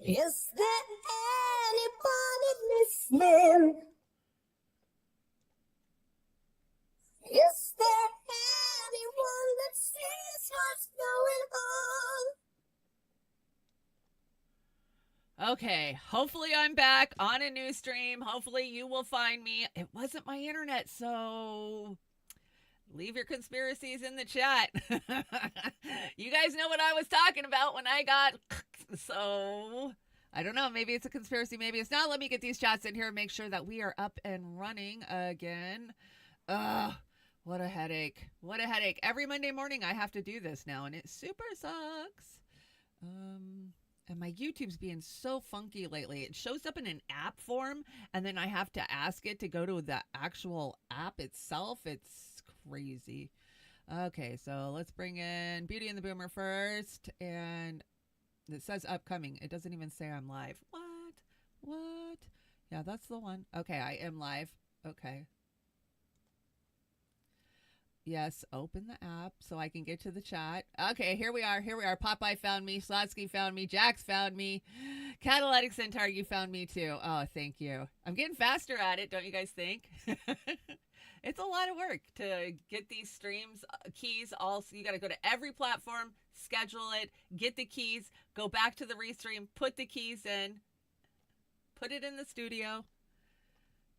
Is there anybody listening? Is there anyone that sees what's going on? Okay, hopefully I'm back on a new stream. Hopefully you will find me. It wasn't my internet, so leave your conspiracies in the chat. You guys know what I was talking about when I got. So I don't know. Maybe it's a conspiracy. Maybe it's not. Let me get these chats in here and make sure that we are up and running again. Ugh. What a headache. What a headache. Every Monday morning I have to do this now, and it super sucks. And my YouTube's being so funky lately. It shows up in an app form, and then I have to ask it to go to the actual app itself. It's crazy. Okay, so let's bring in Beauty and the Boomer first. And it says upcoming. It doesn't even say I'm live. What? What? Yeah, that's the one. Okay, I am live. Okay. Yes, open the app so I can get to the chat. Okay, here we are. Here we are. Popeye found me. Slotsky found me. Jax found me. Catalytic Centaur, you found me too. Oh, thank you. I'm getting faster at it, don't you guys think? It's a lot of work to get these streams keys. Also, you got to go to every platform, schedule it, get the keys, go back to the restream, put the keys in, put it in the studio.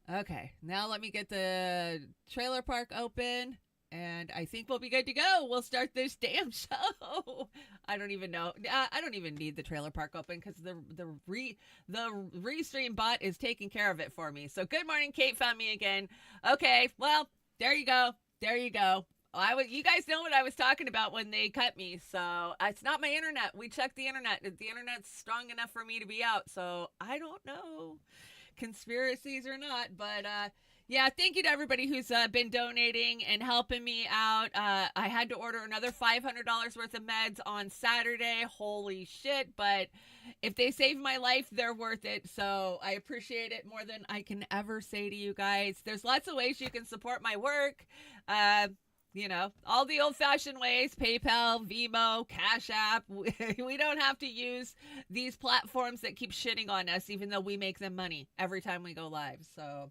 Okay, now let me get the trailer park open. And I think we'll be good to go. We'll start this damn show. I don't even know. I don't even need the trailer park open because the restream bot is taking care of it for me. So good morning, Kate found me again. Okay, well there you go. There you go. You guys know what I was talking about when they cut me. So it's not my internet. We checked the internet. The internet's strong enough for me to be out. So I don't know, conspiracies or not, but yeah, thank you to everybody who's been donating and helping me out. I had to order another $500 worth of meds on Saturday. Holy shit. But if they save my life, they're worth it. So I appreciate it more than I can ever say to you guys. There's lots of ways you can support my work. You know, all the old-fashioned ways, PayPal, Venmo, Cash App. We don't have to use these platforms that keep shitting on us, even though we make them money every time we go live. So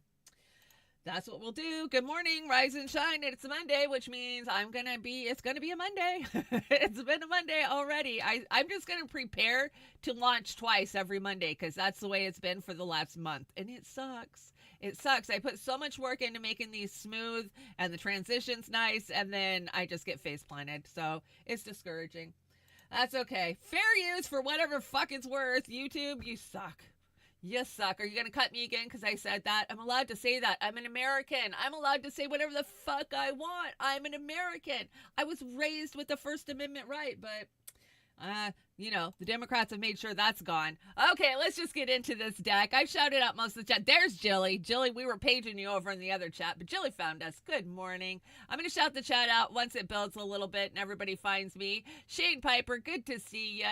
that's what we'll do. Good morning, rise and shine. It's a Monday, which means it's going to be a Monday. It's been a Monday already. I'm just going to prepare to launch twice every Monday because that's the way it's been for the last month. And it sucks. It sucks. I put so much work into making these smooth and the transition's nice. And then I just get face planted. So it's discouraging. That's okay. Fair use for whatever fuck it's worth. YouTube, you suck. You suck. Are you going to cut me again because I said that? I'm allowed to say that. I'm an American. I'm allowed to say whatever the fuck I want. I'm an American. I was raised with the First Amendment right, but you know, the Democrats have made sure that's gone. Okay, let's just get into this deck. I shouted out most of the chat. There's Jilly. Jilly, we were paging you over in the other chat, but Jilly found us. Good morning. I'm going to shout the chat out once it builds a little bit and everybody finds me. Shane Piper, good to see you.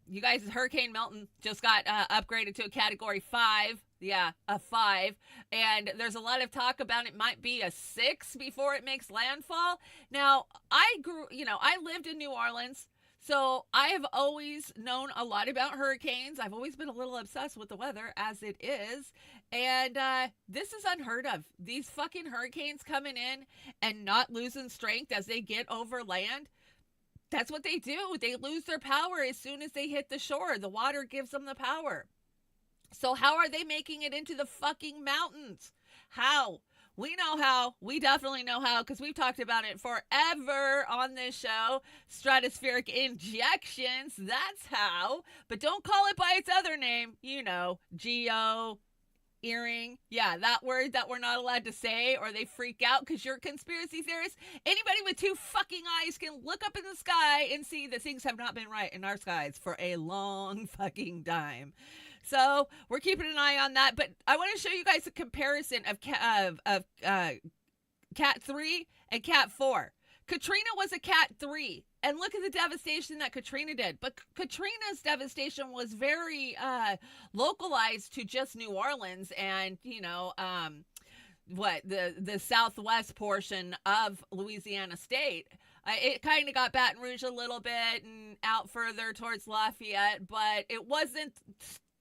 You guys, Hurricane Milton just got upgraded to a Category 5. Yeah, a 5. And there's a lot of talk about it might be a 6 before it makes landfall. Now, I lived in New Orleans. So I have always known a lot about hurricanes. I've always been a little obsessed with the weather as it is. And this is unheard of. These fucking hurricanes coming in and not losing strength as they get over land. That's what they do. They lose their power as soon as they hit the shore. The water gives them the power. So how are they making it into the fucking mountains? How? We know how. We definitely know how because we've talked about it forever on this show. Stratospheric injections. That's how. But don't call it by its other name. You know, geo, earring. Yeah, that word that we're not allowed to say or they freak out because you're a conspiracy theorist. Anybody with two fucking eyes can look up in the sky and see that things have not been right in our skies for a long fucking time. So we're keeping an eye on that. But I want to show you guys a comparison of Cat 3 and Cat 4. Katrina was a Cat 3. And look at the devastation that Katrina did. But Katrina's devastation was very localized to just New Orleans and, you know, the southwest portion of Louisiana State. It kind of got Baton Rouge a little bit and out further towards Lafayette, but it wasn't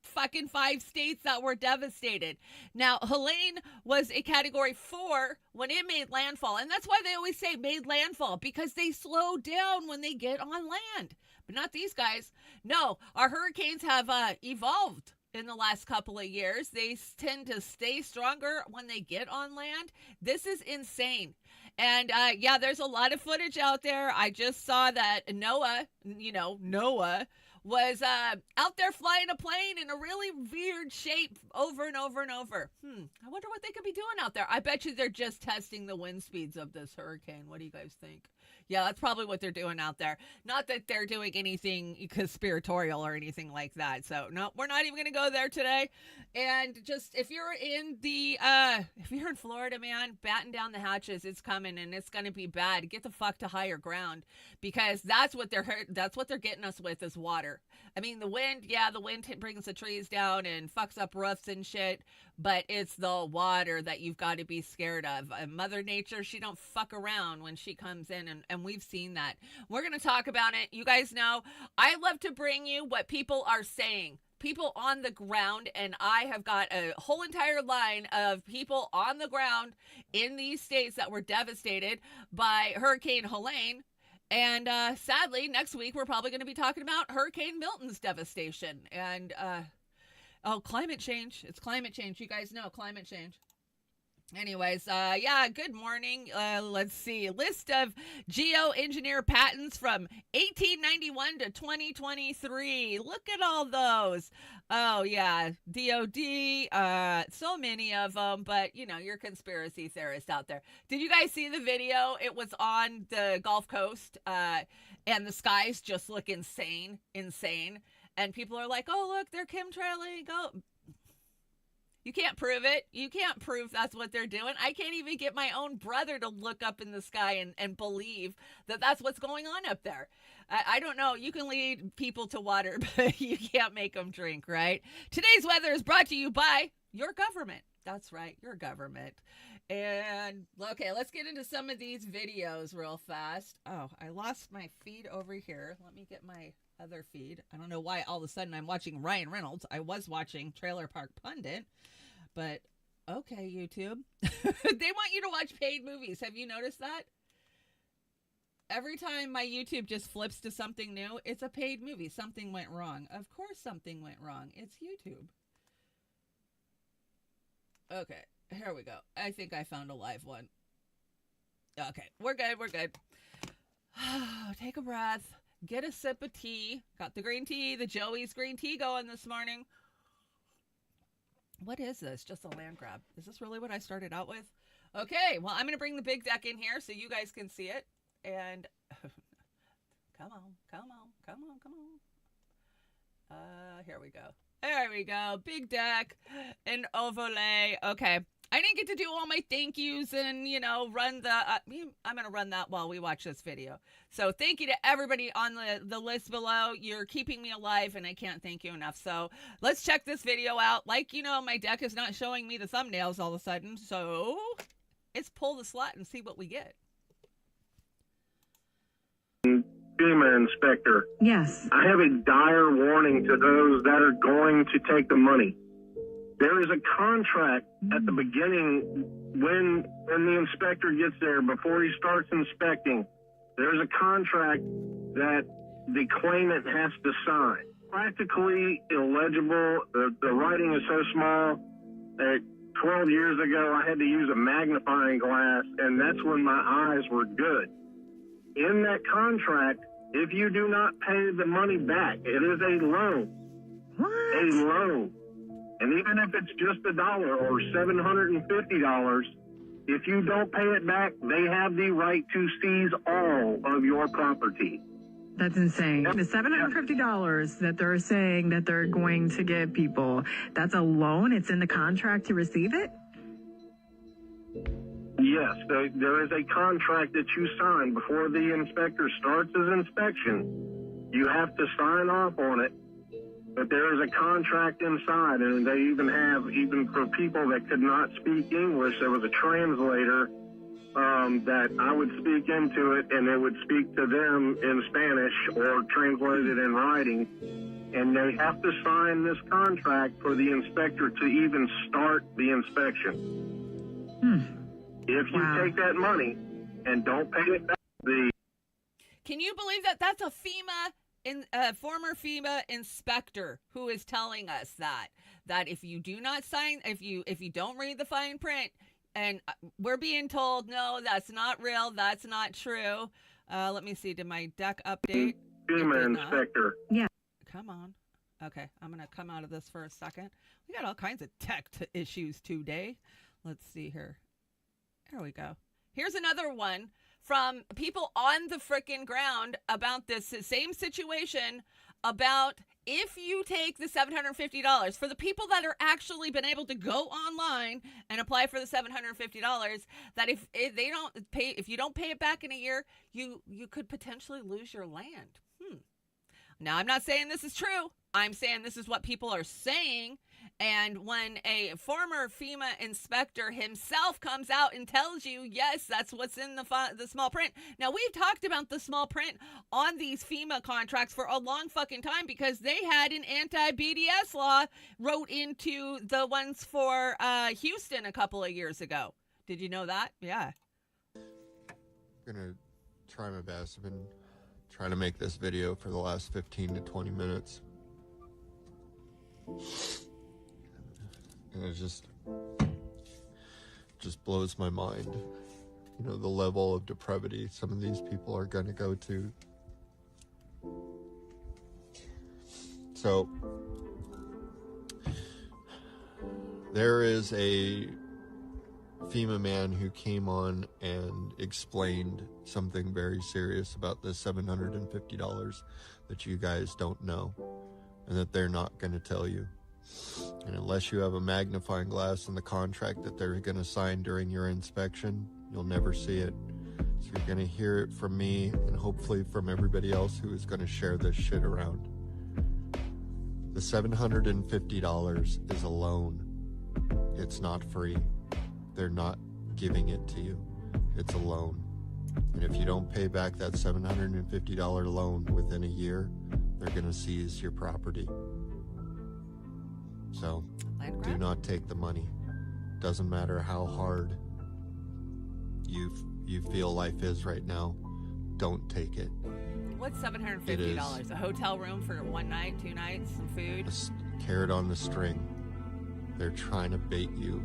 fucking 5 states that were devastated. Now, Helene was a category 4 when it made landfall. And that's why they always say made landfall, because they slow down when they get on land. But not these guys. No, our hurricanes have evolved in the last couple of years. They tend to stay stronger when they get on land. This is insane. And yeah, there's a lot of footage out there. I just saw that Noah was out there flying a plane in a really weird shape over and over and over. I wonder what they could be doing out there. I bet you they're just testing the wind speeds of this hurricane. What do you guys think? Yeah, that's probably what they're doing out there. Not that they're doing anything conspiratorial or anything like that. So no, we're not even going to go there today. And just if you're in Florida, man, batten down the hatches. It's coming and it's going to be bad. Get the fuck to higher ground, because that's what they're getting us with is water. I mean, the wind brings the trees down and fucks up roofs and shit, but it's the water that you've got to be scared of. Mother Nature, she don't fuck around when she comes in, and we've seen that. We're going to talk about it. You guys know, I love to bring you what people are saying. People on the ground, and I have got a whole entire line of people on the ground in these states that were devastated by Hurricane Helene. And sadly, next week, we're probably going to be talking about Hurricane Milton's devastation. And, climate change. It's climate change. You guys know climate change. Anyways, yeah, good morning. Let's see. List of geoengineer patents from 1891 to 2023. Look at all those. Oh, yeah. DOD, so many of them, but, you're conspiracy theorists out there. Did you guys see the video? It was on the Gulf Coast, and the skies just look insane. And people are like, oh, look, they're chemtrailing. Oh, you can't prove it. You can't prove that's what they're doing. I can't even get my own brother to look up in the sky and believe that that's what's going on up there. I don't know. You can lead people to water, but you can't make them drink, right? Today's weather is brought to you by your government. That's right, your government. And, okay, let's get into some of these videos real fast. Oh, I lost my feed over here. Let me get my other feed. I don't know why all of a sudden I'm watching Ryan Reynolds. I was watching Trailer Park Pundit, but okay, YouTube. They want you to watch paid movies. Have you noticed that? Every time my YouTube just flips to something new, it's a paid movie. Something went wrong. Of course something went wrong. It's YouTube. Okay, here we go. I think I found a live one. Okay, we're good. Take a breath. Get a sip of tea. Got the green tea, the Joey's green tea going this morning. What is this? Just a land grab. Is this really what I started out with? Okay, well, I'm going to bring the big deck in here so you guys can see it. And come on. Here we go. There we go. Big deck and overlay. Okay. I didn't get to do all my thank yous and, run the... I'm going to run that while we watch this video. So thank you to everybody on the list below. You're keeping me alive, and I can't thank you enough. So let's check this video out. Like, my deck is not showing me the thumbnails all of a sudden. So let's pull the slot and see what we get. FEMA inspector. Yes. I have a dire warning to those that are going to take the money. There is a contract at the beginning when the inspector gets there, before he starts inspecting. There's a contract that the claimant has to sign. Practically illegible. The writing is so small that 12 years ago I had to use a magnifying glass, and that's when my eyes were good. In that contract, if you do not pay the money back, it is a loan. What? A loan. And even if it's just $1 or $750, if you don't pay it back, they have the right to seize all of your property. That's insane. The $750 that they're saying that they're going to give people, that's a loan? It's in the contract to receive it? Yes, there is a contract that you sign before the inspector starts his inspection. You have to sign off on it. But there is a contract inside, and they even for people that could not speak English, there was a translator that I would speak into it, and it would speak to them in Spanish or translated in writing. And they have to sign this contract for the inspector to even start the inspection. If you take that money and don't pay it back, Can you believe that? That's a former FEMA inspector who is telling us that if you do not sign, if you don't read the fine print, and we're being told, no, that's not real, that's not true. Let me see, did my deck update? FEMA inspector. Yeah. Come on. Okay, I'm going to come out of this for a second. We got all kinds of tech issues today. Let's see here. There we go. Here's another one from people on the frickin' ground about this same situation, about if you take the $750, for the people that are actually been able to go online and apply for the $750, that if they don't pay, if you don't pay it back in a year, you could potentially lose your land. Now, I'm not saying this is true. I'm saying this is what people are saying. And when a former FEMA inspector himself comes out and tells you, yes, that's what's in the small print. Now, we've talked about the small print on these FEMA contracts for a long fucking time because they had an anti-BDS law wrote into the ones for Houston a couple of years ago. Did you know that? Yeah. I'm going to try my best. I've been trying to make this video for the last 15 to 20 minutes. And it just blows my mind, you know, the level of depravity some of these people are going to go to. So there is a FEMA man who came on and explained something very serious about the $750 that you guys don't know and that they're not going to tell you. And unless you have a magnifying glass in the contract that they're going to sign during your inspection, you'll never see it. So you're going to hear it from me and hopefully from everybody else who is going to share this shit around. The $750 is a loan. It's not free. They're not giving it to you. It's a loan. And if you don't pay back that $750 loan within a year, they're going to seize your property. So do not take the money. Doesn't matter how hard you feel life is right now. Don't take it. What's $750? A hotel room for 1 night, 2 nights, some food? A carrot on the string. They're trying to bait you.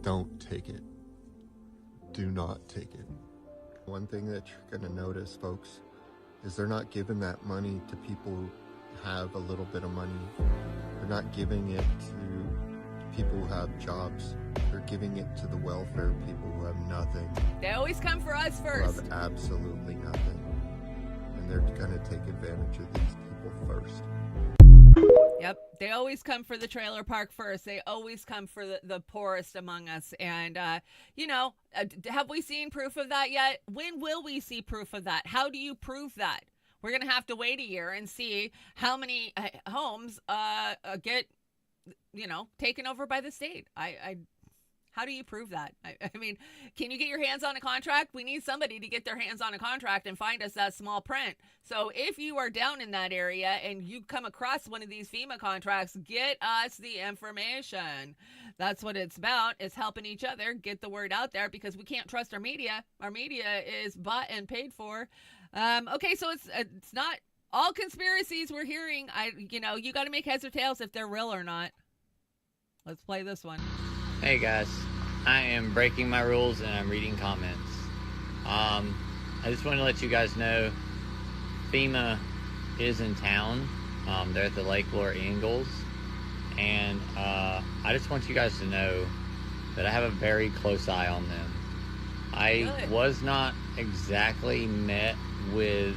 Don't take it. Do not take it. One thing that you're going to notice, folks, is they're not giving that money to people who have a little bit of money. They're not giving it to people who have jobs. They're giving it to the welfare people who have nothing. They always come for us Who first. have absolutely nothing. And they're going to take advantage of these people first. Yep. They always come for the trailer park first. They always come for the poorest among us. And, have we seen proof of that yet? When will we see proof of that? How do you prove that? We're going to have to wait a year and see how many homes get, taken over by the state. How do you prove that? I mean, can you get your hands on a contract? We need somebody to get their hands on a contract and find us that small print. So if you are down in that area and you come across one of these FEMA contracts, get us the information. That's what it's about, is helping each other get the word out there, because we can't trust our media. Our media is bought and paid for. Okay, so it's not all conspiracies we're hearing. You got to make heads or tails if they're real or not. Let's play this one. Hey guys, I am breaking my rules and I'm reading comments. I just want to let you guys know FEMA is in town. They're at the Lake Lure Ingalls, and I just want you guys to know that I have a very close eye on them. I was not exactly met with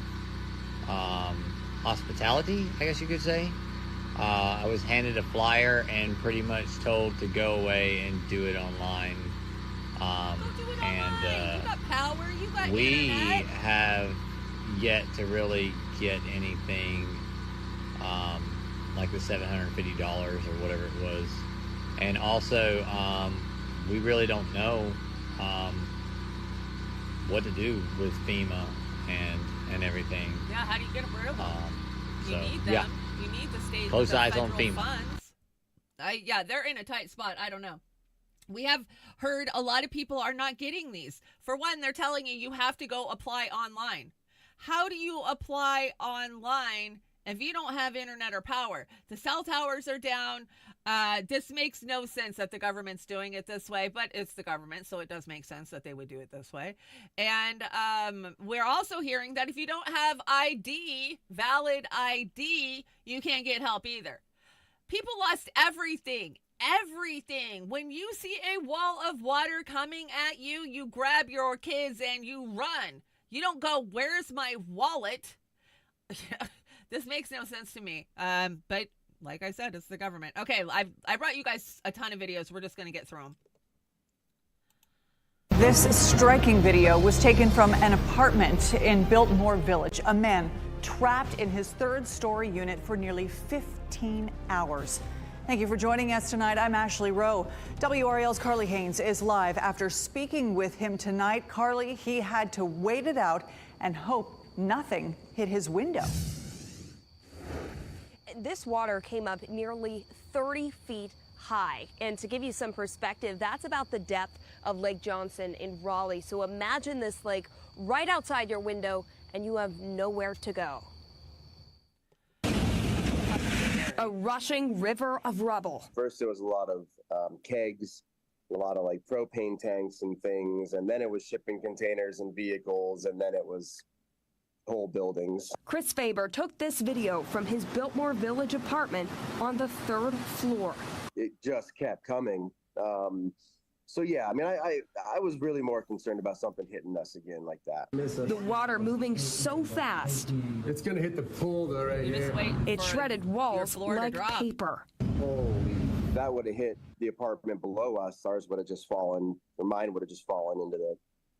hospitality, I guess you could say. I was handed a flyer and pretty much told to go away and do it online. You got power, you got we internet. have yet to really get anything like the $750 or whatever it was. And also, we really don't know what to do with FEMA and everything. Yeah, how do you get rid of them? You So, need them. yeah. You need the state. Close the eyes on federal FEMA. funds. Yeah, they're in a tight spot. I don't know. We have heard a lot of people are not getting these. For one, they're telling you have to go apply online. How do you apply online if you don't have internet or power? The cell towers are down. This makes no sense that the government's doing it this way, but it's the government, so it does make sense that they would do it this way. And we're also hearing that if you don't have valid ID, you can't get help either. People lost everything. When you see a wall of water coming at you, you grab your kids and you run. You don't go, where's my wallet? This makes no sense to me. But like I said, it's the government. Okay, I brought you guys a ton of videos. We're just going to get through them. This striking video was taken from an apartment in Biltmore Village. A man trapped in his third-story unit for nearly 15 hours. Thank you for joining us tonight. I'm Ashley Rowe. WRAL's Carly Haynes is live. After speaking with him tonight, Carly, he had to wait it out and hope nothing hit his window. This water came up nearly 30 feet high. And to give you some perspective, that's about the depth of Lake Johnson in Raleigh. So imagine this lake right outside your window and you have nowhere to go. A rushing river of rubble. First, there was a lot of kegs, a lot of like propane tanks and things, and then it was shipping containers and vehicles, and then it was whole buildings. Chris Faber took this video from his Biltmore Village apartment on the 3rd floor. It just kept coming. So yeah, I mean, I was really more concerned about something hitting us again like that. The water moving so fast. It's gonna hit the pool though right here. It shredded walls like paper. Holy, that would have hit the apartment below us. Ours would have just fallen, or mine would have just fallen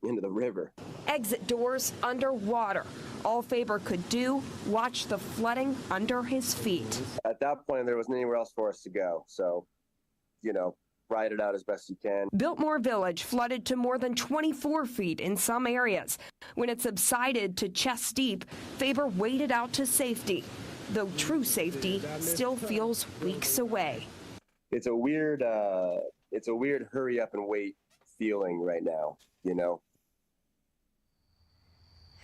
into the river. Exit doors underwater. All Faber could do, watch the flooding under his feet. At that point, there wasn't anywhere else for us to go. So, ride it out as best you can. Biltmore Village flooded to more than 24 feet in some areas. When it subsided to chest deep, Faber waded out to safety, though true safety still feels weeks away. It's a weird hurry up and wait feeling right now,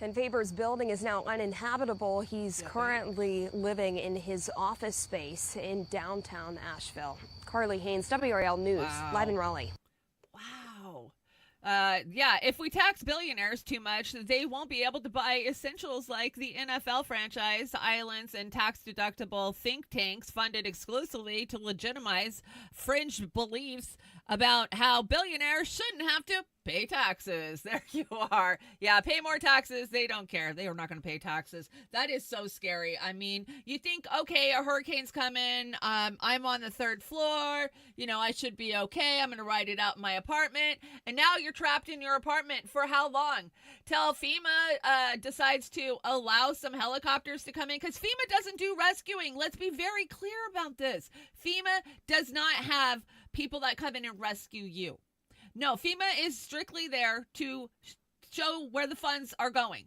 And Faber's building is now uninhabitable. He's currently living in his office space in downtown Asheville. Carly Haynes, WRAL News, live in Raleigh. Wow. Yeah, if we tax billionaires too much, they won't be able to buy essentials like the NFL franchise, islands, and tax-deductible think tanks funded exclusively to legitimize fringe beliefs about how billionaires shouldn't have to pay taxes. There you are. Yeah, pay more taxes. They don't care. They are not going to pay taxes. That is so scary. I mean, you think, okay, a hurricane's coming. I'm on the 3rd floor. I should be okay. I'm going to ride it out in my apartment. And now you're trapped in your apartment for how long? Till FEMA decides to allow some helicopters to come in, because FEMA doesn't do rescuing. Let's be very clear about this. FEMA does not have people that come in and rescue you. No, FEMA is strictly there to show where the funds are going.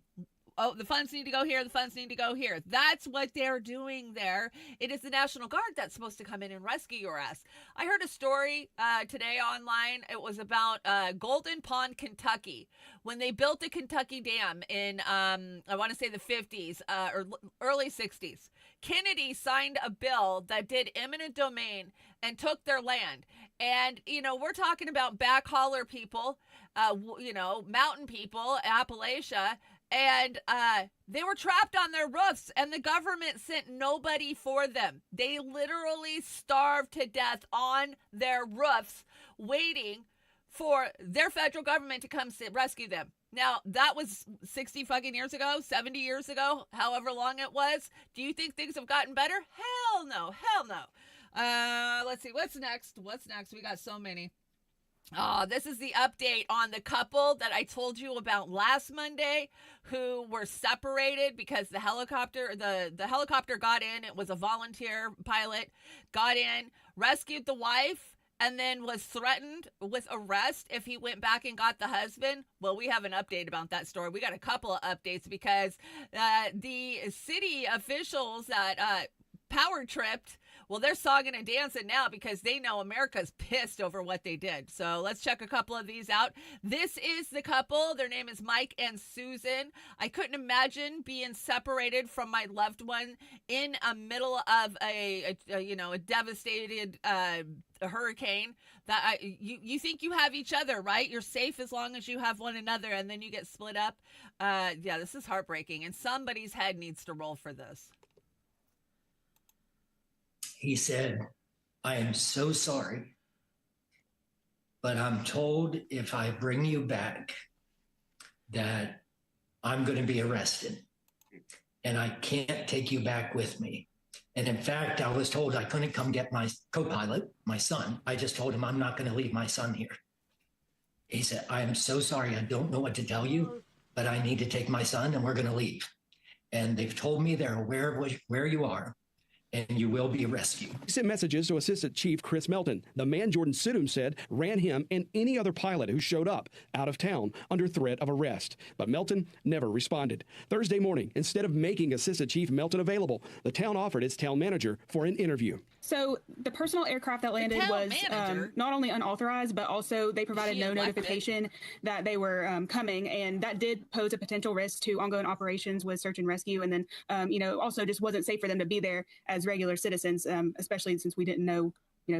Oh, the funds need to go here. The funds need to go here. That's what they're doing there. It is the National Guard that's supposed to come in and rescue your ass. I heard a story today online. It was about Golden Pond, Kentucky. When they built the Kentucky Dam in, I want to say the 50s or early 60s, Kennedy signed a bill that did eminent domain and took their land. And, we're talking about backholler people, mountain people, Appalachia, and they were trapped on their roofs, and the government sent nobody for them. They literally starved to death on their roofs, waiting for their federal government to come rescue them. Now, that was 60 fucking years ago, 70 years ago, however long it was. Do you think things have gotten better? Hell no. Hell no. Let's see. What's next? We got so many. Oh, this is the update on the couple that I told you about last Monday who were separated because the helicopter got in. It was a volunteer pilot, got in, rescued the wife, and then was threatened with arrest if he went back and got the husband. Well, we have an update about that story. We got a couple of updates because the city officials that power tripped, well, they're songing and dancing now because they know America's pissed over what they did. So let's check a couple of these out. This is the couple. Their name is Mike and Susan. I couldn't imagine being separated from my loved one in the middle of a devastated hurricane. That you think you have each other, right? You're safe as long as you have one another, and then you get split up. Yeah, this is heartbreaking, and somebody's head needs to roll for this. He said, I am so sorry, but I'm told if I bring you back that I'm going to be arrested and I can't take you back with me. And in fact, I was told I couldn't come get my co-pilot, my son. I just told him I'm not going to leave my son here. He said, I am so sorry. I don't know what to tell you, but I need to take my son and we're going to leave. And they've told me they're aware of where you are, and you will be rescued. He sent messages to Assistant Chief Chris Melton, the man Jordan Sidham said ran him and any other pilot who showed up out of town under threat of arrest. But Melton never responded. Thursday morning, instead of making Assistant Chief Melton available, the town offered its town manager for an interview. So the personal aircraft that landed was not only unauthorized, but also they provided no notification that they were coming, and that did pose a potential risk to ongoing operations with search and rescue. And then, also just wasn't safe for them to be there as regular citizens, especially since we didn't know,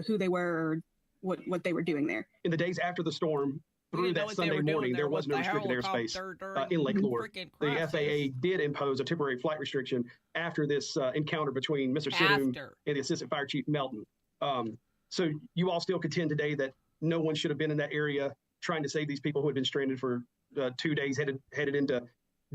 who they were or what they were doing there. In the days after the storm, through that Sunday morning, there was no restricted airspace in Lake Lure. The FAA did impose a temporary flight restriction after this encounter between Mr. Sidham and the Assistant Fire Chief Melton. So you all still contend today that no one should have been in that area trying to save these people who had been stranded for 2 days, headed into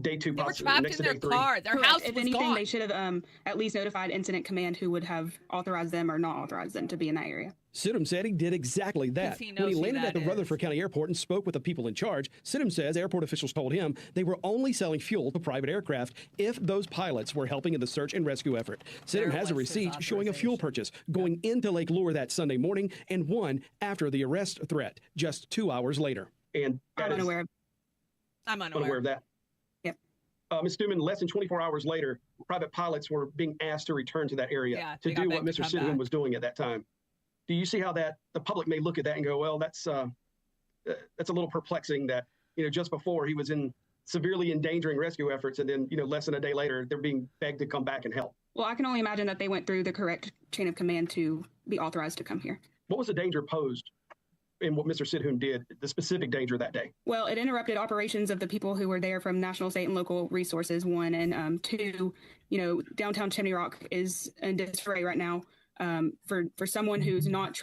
day 2, they possibly were trapped next in to their day 3. car. Their house if was anything, gone. they should have at least notified Incident Command, who would have authorized them or not authorized them to be in that area. Sidham said he did exactly that. When he landed at the Rutherford County Airport and spoke with the people in charge, Sidham says airport officials told him they were only selling fuel to private aircraft if those pilots were helping in the search and rescue effort. Sidham has a receipt showing a fuel purchase going into Lake Lure that Sunday morning and one after the arrest threat just 2 hours later. And I'm unaware of that. Yep. Ms. Newman, less than 24 hours later, private pilots were being asked to return to that area to do what Mr. Sidham was doing at that time. Do you see how that the public may look at that and go, well, that's a little perplexing that, just before he was in severely endangering rescue efforts, and then, less than a day later, they're being begged to come back and help. Well, I can only imagine that they went through the correct chain of command to be authorized to come here. What was the danger posed in what Mr. Sidham did, the specific danger that day? Well, it interrupted operations of the people who were there from national, state, and local resources, one. And two, downtown Chimney Rock is in disarray right now. For someone who's not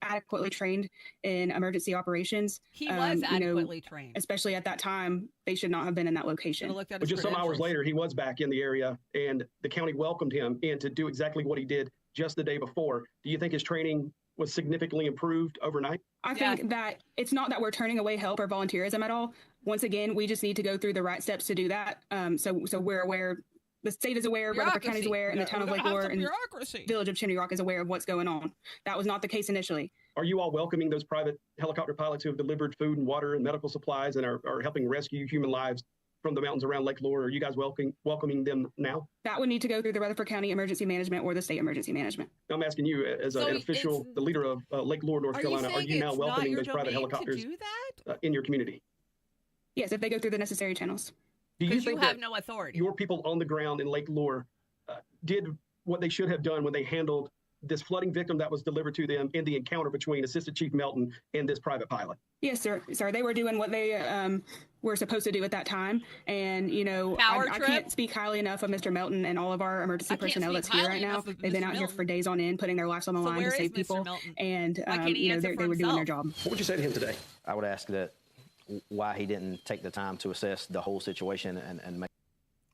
adequately trained in emergency operations. He was adequately trained. Especially at that time, they should not have been in that location. But just some hours later, he was back in the area, and the county welcomed him in to do exactly what he did just the day before. Do you think his training was significantly improved overnight? I think that it's not that we're turning away help or volunteerism at all. Once again, we just need to go through the right steps to do that. So we're aware. The state is aware, Rutherford County is aware, and the town of Lake Lure and village of Chimney Rock is aware of what's going on. That was not the case initially. Are you all welcoming those private helicopter pilots who have delivered food and water and medical supplies and are helping rescue human lives from the mountains around Lake Lure? Are you guys welcoming them now? That would need to go through the Rutherford County Emergency Management or the state emergency management. I'm asking you, as an official, the leader of Lake Lure, North Carolina, are you now welcoming those private helicopters in your community? Yes, if they go through the necessary channels. Do you think have no authority? Your people on the ground in Lake Lure did what they should have done when they handled this flooding victim that was delivered to them in the encounter between Assistant Chief Melton and this private pilot? Yes, sir. They were doing what they were supposed to do at that time. And, I can't speak highly enough of Mr. Melton and all of our emergency personnel that's here right now. They've been out here for days on end, putting their lives on the line to save people. And, they were doing their job. What would you say to him today? I would ask that why he didn't take the time to assess the whole situation and make.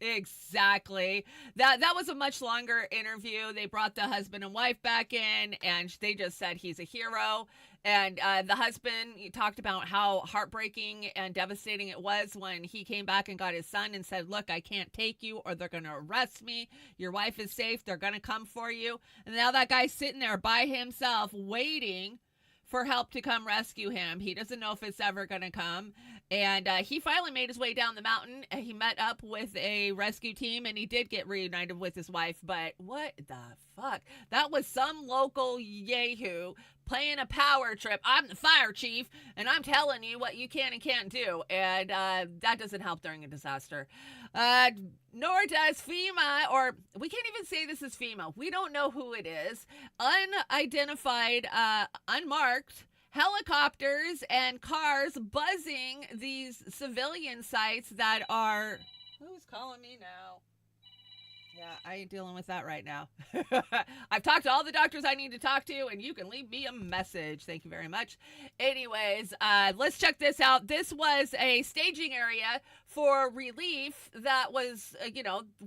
Exactly. That was a much longer interview. They brought the husband and wife back in, and they just said he's a hero. And the husband talked about how heartbreaking and devastating it was when he came back and got his son and said, look, I can't take you or they're going to arrest me. Your wife is safe. They're going to come for you. And now that guy's sitting there by himself waiting for help to come rescue him. He doesn't know if it's ever going to come. And he finally made his way down the mountain. He met up with a rescue team, and he did get reunited with his wife. But what the fuck? That was some local yahoo playing a power trip. I'm the fire chief, and I'm telling you what you can and can't do. And that doesn't help during a disaster. Nor does FEMA, or we can't even say this is FEMA. We don't know who it is. Unidentified, unmarked helicopters and cars buzzing these civilian sites that are... Who's calling me now? Yeah, I ain't dealing with that right now. I've talked to all the doctors I need to talk to, and you can leave me a message. Thank you very much. Anyways, let's check this out. This was a staging area for relief that was,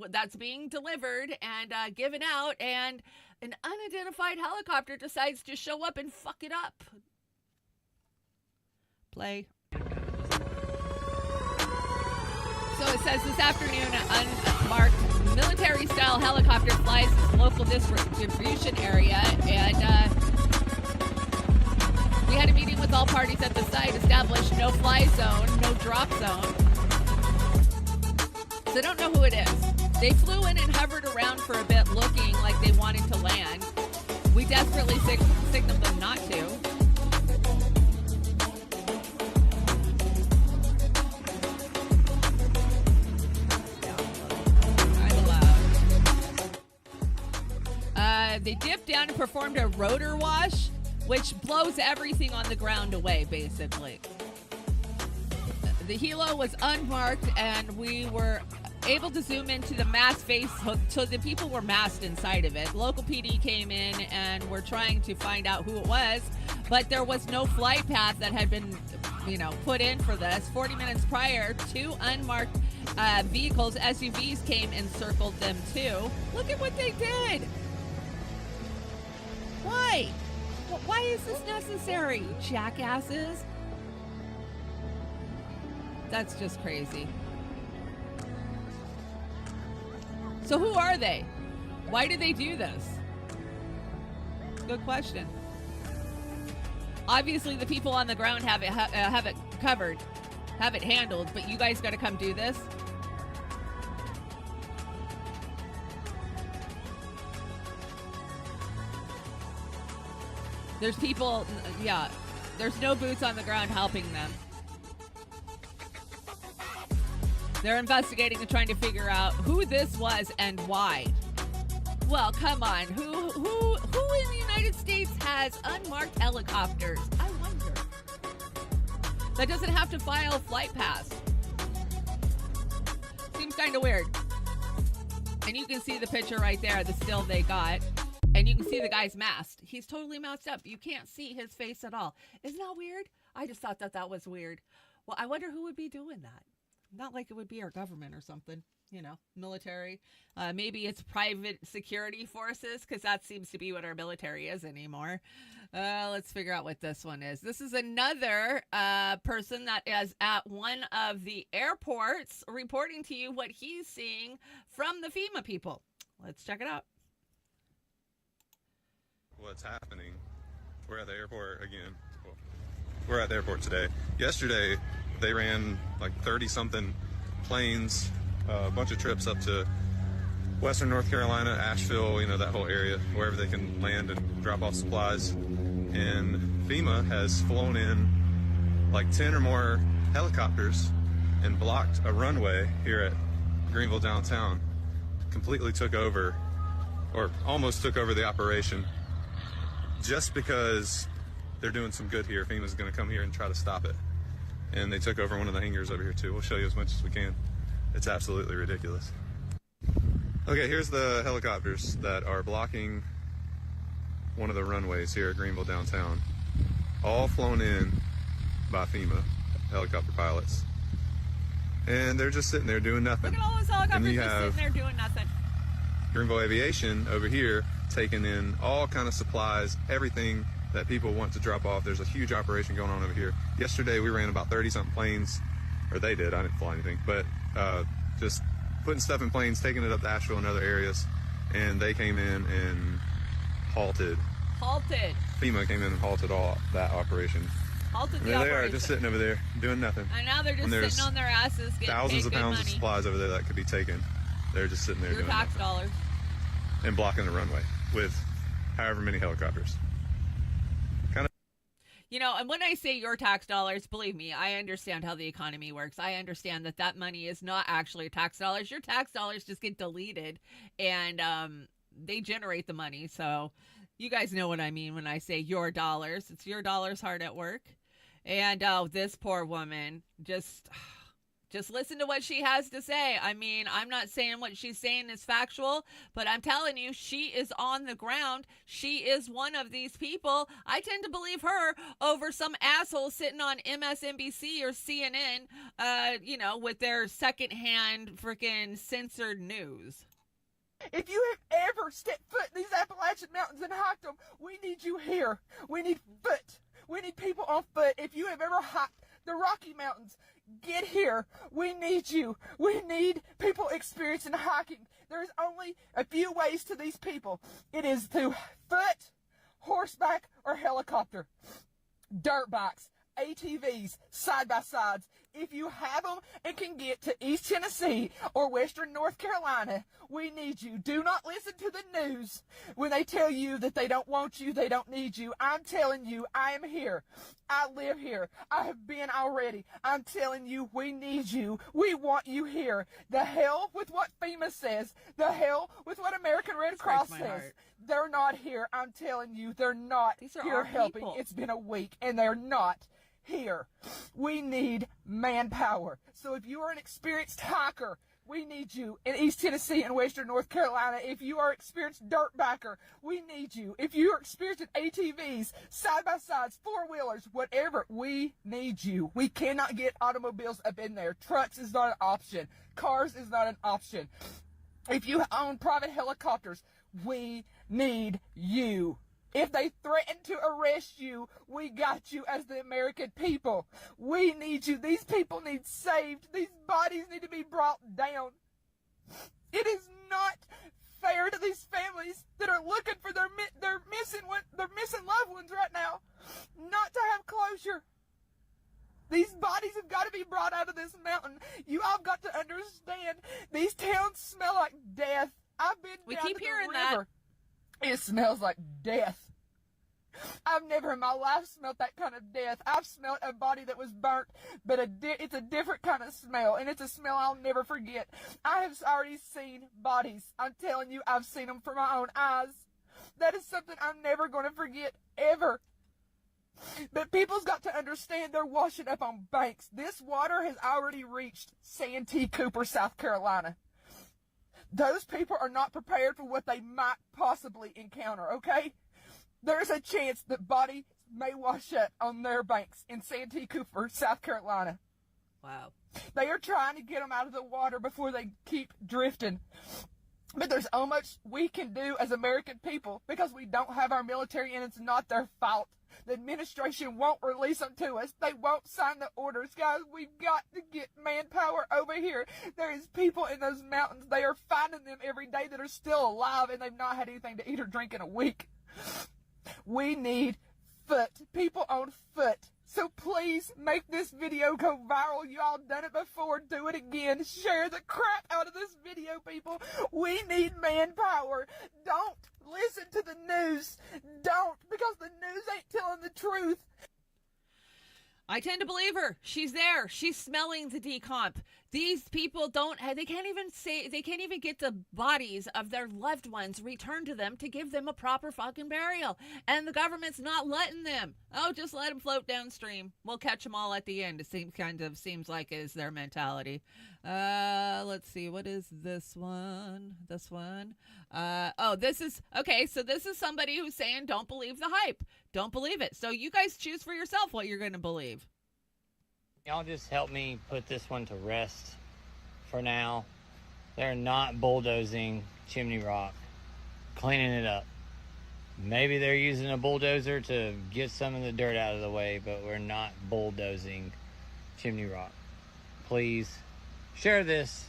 that's being delivered and given out, and an unidentified helicopter decides to show up and fuck it up. Play. So it says this afternoon, an unmarked military-style helicopter flies this local distribution area, and we had a meeting with all parties at the site, established no fly zone, no drop zone. So I don't know who it is. They flew in and hovered around for a bit, looking like they wanted to land. We desperately signaled them not to. They dipped down and performed a rotor wash, which blows everything on the ground away, basically. The helo was unmarked, and we were able to zoom into the mast face, so the people were masked inside of it. Local PD came in and were trying to find out who it was, but there was no flight path that had been, put in for this. 40 minutes prior, 2 unmarked vehicles, SUVs, came and circled them too. Look at what they did. Why? Why is this necessary, jackasses? That's just crazy. So who are they? Why did they do this? Good question. Obviously, the people on the ground have it covered, have it handled, but you guys got to come do this? There's people, there's no boots on the ground helping them. They're investigating and trying to figure out who this was and why. Well, come on. Who in the United States has unmarked helicopters? I wonder. That doesn't have to file a flight pass. Seems kind of weird. And you can see the picture right there, the still they got. And you can see the guy's masked. He's totally masked up. You can't see his face at all. Isn't that weird? I just thought that was weird. Well, I wonder who would be doing that. Not like it would be our government or something, military. Maybe it's private security forces, because that seems to be what our military is anymore. Let's figure out what this one is. This is another person that is at one of the airports reporting to you what he's seeing from the FEMA people. Let's check it out. What's happening? We're at the airport again. We're at the airport today. Yesterday, they ran like 30-something planes, a bunch of trips up to western North Carolina, Asheville, that whole area, wherever they can land and drop off supplies. And FEMA has flown in like 10 or more helicopters and blocked a runway here at Greenville downtown. Completely took over, or almost took over the operation, just because they're doing some good here. FEMA's going to come here and try to stop it. And they took over one of the hangars over here too. We'll show you as much as we can. It's absolutely ridiculous. Okay, here's the helicopters that are blocking one of the runways here at Greenville downtown. All flown in by FEMA helicopter pilots. And they're just sitting there doing nothing. Look at all those helicopters just sitting there doing nothing. Greenville Aviation over here taking in all kind of supplies, everything that people want to drop off. There's a huge operation going on over here. Yesterday we ran about 30-something planes, or they did. I didn't fly anything, but just putting stuff in planes, taking it up to Asheville and other areas, and they came in and halted. FEMA came in and halted all that operation. Halted the there operation. They are, just sitting over there, doing nothing. And now they're just sitting on their asses, getting thousands of paid good pounds money. of supplies over there that could be taken. They're just sitting there Your doing tax nothing. dollars. And blocking the runway with however many helicopters. You know, and when I say your tax dollars, believe me, I understand how the economy works. I understand that that money is not actually tax dollars. Your tax dollars just get deleted, and they generate the money. So you guys know what I mean when I say your dollars. It's your dollars hard at work. And this poor woman, just listen to what she has to say. I mean, I'm not saying what she's saying is factual, but I'm telling you, she is on the ground. She is one of these people. I tend to believe her over some asshole sitting on MSNBC or CNN, you know, with their secondhand freaking censored news. If you have ever stepped foot in these Appalachian Mountains and hiked them, we need you here. We need foot. We need people on foot. If you have ever hiked the Rocky Mountains, get here. We need you. We need people experiencing hiking. There's only a few ways to these people. It is through foot, horseback, or helicopter. Dirt bikes, ATVs, side-by-sides. If you have them and can get to East Tennessee or Western North Carolina, we need you. Do not listen to the news when they tell you that they don't want you, they don't need you. I'm telling you, I am here. I live here. I have been already. I'm telling you, we need you. We want you here. The hell with what FEMA says. The hell with what American Red Cross says. They're not here. I'm telling you, they're not here helping. People. It's been a week, and they're not here. We need manpower. So if you are an experienced hiker, we need you in East Tennessee and Western North Carolina. If you are experienced dirt biker, we need you. If you are experienced in ATVs, side-by-sides, four-wheelers, whatever, we need you. We cannot get automobiles up in there. Trucks is not an option. Cars is not an option. If you own private helicopters, we need you. If they threaten to arrest you, we got you as the American people. We need you. These people need saved. These bodies need to be brought down. It is not fair to these families that are looking for their missing loved ones right now, not to have closure. These bodies have got to be brought out of this mountain. You all got to understand. These towns smell like death. I've been down to the river. It smells like death. I've never in my life smelled that kind of death. I've smelled a body that was burnt, but it's a different kind of smell, and it's a smell I'll never forget. I have already seen bodies. I'm telling you, I've seen them for my own eyes. That is something I'm never going to forget, ever. But people's got to understand they're washing up on banks. This water has already reached Santee Cooper, South Carolina. Those people are not prepared for what they might possibly encounter, okay? There's a chance that bodies may wash up on their banks in Santee Cooper, South Carolina. Wow. They are trying to get them out of the water before they keep drifting. But there's so much we can do as American people because we don't have our military, and it's not their fault. The administration won't release them to us. They won't sign the orders. Guys, we've got to get manpower over here. There is people in those mountains. They are finding them every day that are still alive, and they've not had anything to eat or drink in a week. We need foot. People on foot. So please make this video go viral. You all done it before. Do it again. Share the crap out of this video, people. We need manpower. Don't listen to the news. Don't, because the news ain't telling the truth. I tend to believe her. She's there. She's smelling the decomp. These people they can't even get the bodies of their loved ones returned to them to give them a proper fucking burial. And the government's not letting them. Oh, just let them float downstream. We'll catch them all at the end. It seems like is their mentality. Let's see. What is this one? This one? This is somebody who's saying don't believe the hype. Don't believe it. So you guys choose for yourself what you're going to believe. Y'all just help me put this one to rest for now. They're not bulldozing Chimney Rock, cleaning it up. Maybe they're using a bulldozer to get some of the dirt out of the way, but we're not bulldozing Chimney Rock. Please share this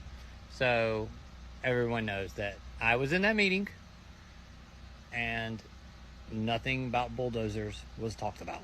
so everyone knows that I was in that meeting and nothing about bulldozers was talked about.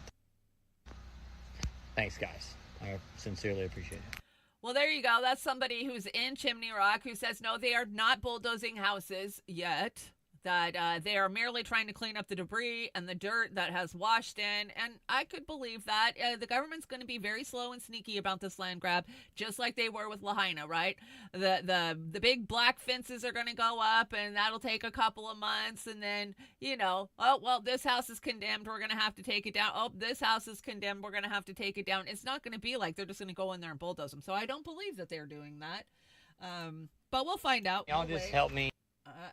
Thanks, guys. I sincerely appreciate it. Well, there you go. That's somebody who's in Chimney Rock who says, no, they are not bulldozing houses yet, that they are merely trying to clean up the debris and the dirt that has washed in. And I could believe that. The government's going to be very slow and sneaky about this land grab, just like they were with Lahaina, right? The big black fences are going to go up, and that'll take a couple of months. And then, you know, oh, well, this house is condemned. We're going to have to take it down. Oh, this house is condemned. We're going to have to take it down. It's not going to be like they're just going to go in there and bulldoze them. So I don't believe that they're doing that. But we'll find out. Y'all just help me.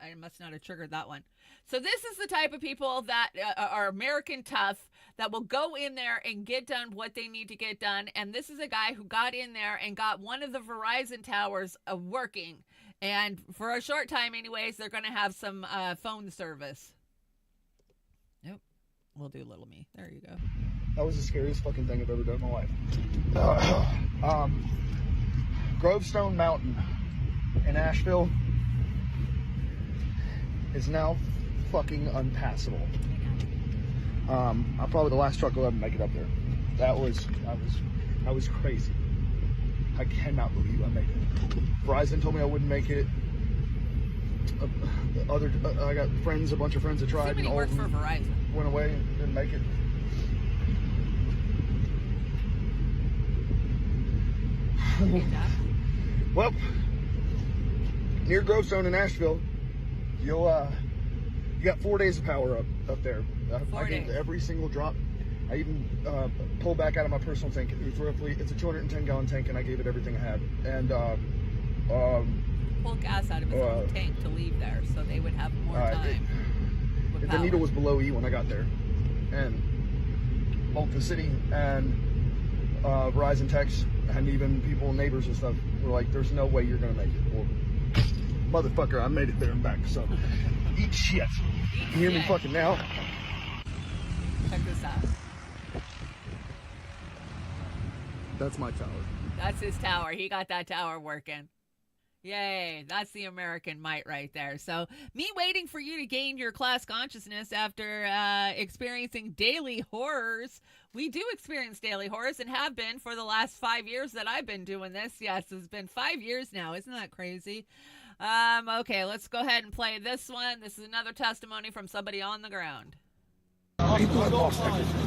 I must not have triggered that one. So this is the type of people that are American tough, that will go in there and get done what they need to get done. And this is a guy who got in there and got one of the Verizon towers working. And for a short time anyways, they're going to have some phone service. Nope. We'll do little me. There you go. That was the scariest fucking thing I've ever done in my life. Grovestone Mountain in Asheville is now fucking unpassable. I'm probably the last truck will ever make it up there. That was crazy. I cannot believe I made it. Verizon told me I wouldn't make it. I got friends, a bunch of friends that tried. Somebody works for Verizon. Went away and didn't make it. Well, near Grovestone in Asheville, you got 4 days of power up there. I gave every single drop. I even pulled back out of my personal tank. It's a 210 gallon tank, and I gave it everything I had. And pulled gas out of his own tank to leave there, so they would have more time. The needle was below E when I got there, and both the city and Verizon techs and even people, neighbors and stuff, were like, "There's no way you're gonna make it." Well, motherfucker, I made it there and back. So eat shit. You hear me fucking now? Check this out. That's my tower. That's his tower. He got that tower working. Yay, that's the American might right there. So me waiting for you to gain your class consciousness after experiencing daily horrors. We do experience daily horrors and have been for the last 5 years that I've been doing this. Yes, it's been 5 years now. Isn't that crazy? Okay, let's go ahead and play this one. This is another testimony from somebody on the ground. People have lost everything.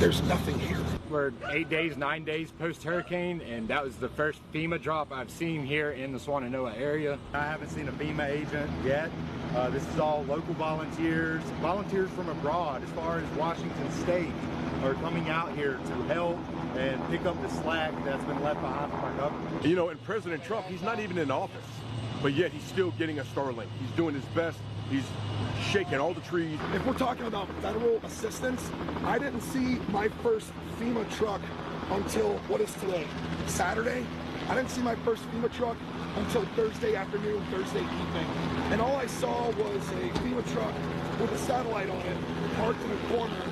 There's nothing here. We're 8 days, 9 days post-hurricane, and that was the first FEMA drop I've seen here in the Swannanoa area. I haven't seen a FEMA agent yet. This is all local volunteers from abroad, as far as Washington State, are coming out here to help and pick up the slack that's been left behind from our government. You know, and President Trump, he's not even in office, but yet he's still getting us Starlink. He's doing his best. He's shaking all the trees. If we're talking about federal assistance, I didn't see my first FEMA truck until, what is today, Saturday? I didn't see my first FEMA truck until Thursday afternoon, Thursday evening. And all I saw was a FEMA truck with a satellite on it, parked in a corner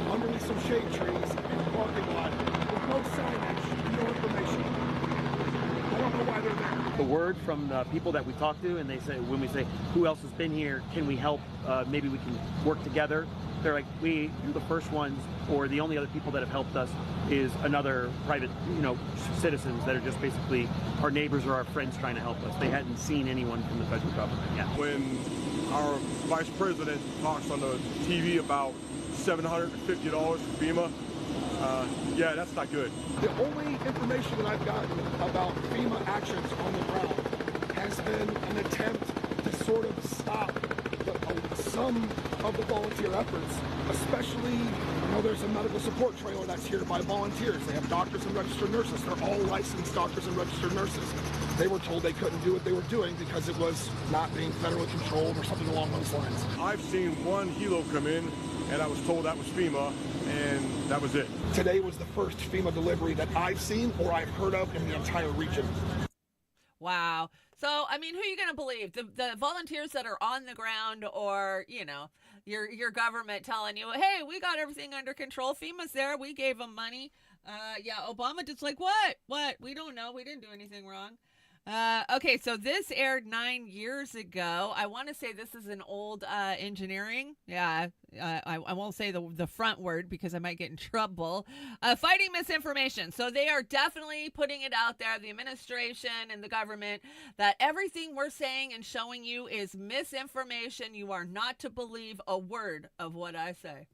underneath some shade trees in a parking lot with no signage, no information. I don't know why they're there. The word from the people that we talk to, and they say, when we say, who else has been here, can we help, maybe we can work together, they're like, you're the first ones, or the only other people that have helped us is another private, citizens that are just basically our neighbors or our friends trying to help us. They hadn't seen anyone from the federal government yet. When our vice president talks on the TV about $750 for FEMA, yeah, that's not good. The only information that I've gotten about FEMA actions on the ground has been an attempt to sort of stop some of the volunteer efforts, especially, there's a medical support trailer that's here by volunteers. They have doctors and registered nurses. They're all licensed doctors and registered nurses. They were told they couldn't do what they were doing because it was not being federally controlled or something along those lines. I've seen one helo come in, and I was told that was FEMA, and that was it. Today was the first FEMA delivery that I've seen or I've heard of in the entire region. Wow. So, I mean, who are you going to believe? The volunteers that are on the ground, or, you know, your government telling you, hey, we got everything under control. FEMA's there. We gave them money. Yeah, Obama just like, what? We don't know. We didn't do anything wrong. Okay, so this aired 9 years ago. I want to say this is an old engineering. Yeah, I won't say the front word because I might get in trouble. Fighting misinformation. So they are definitely putting it out there, the administration and the government, that everything we're saying and showing you is misinformation. You are not to believe a word of what I say.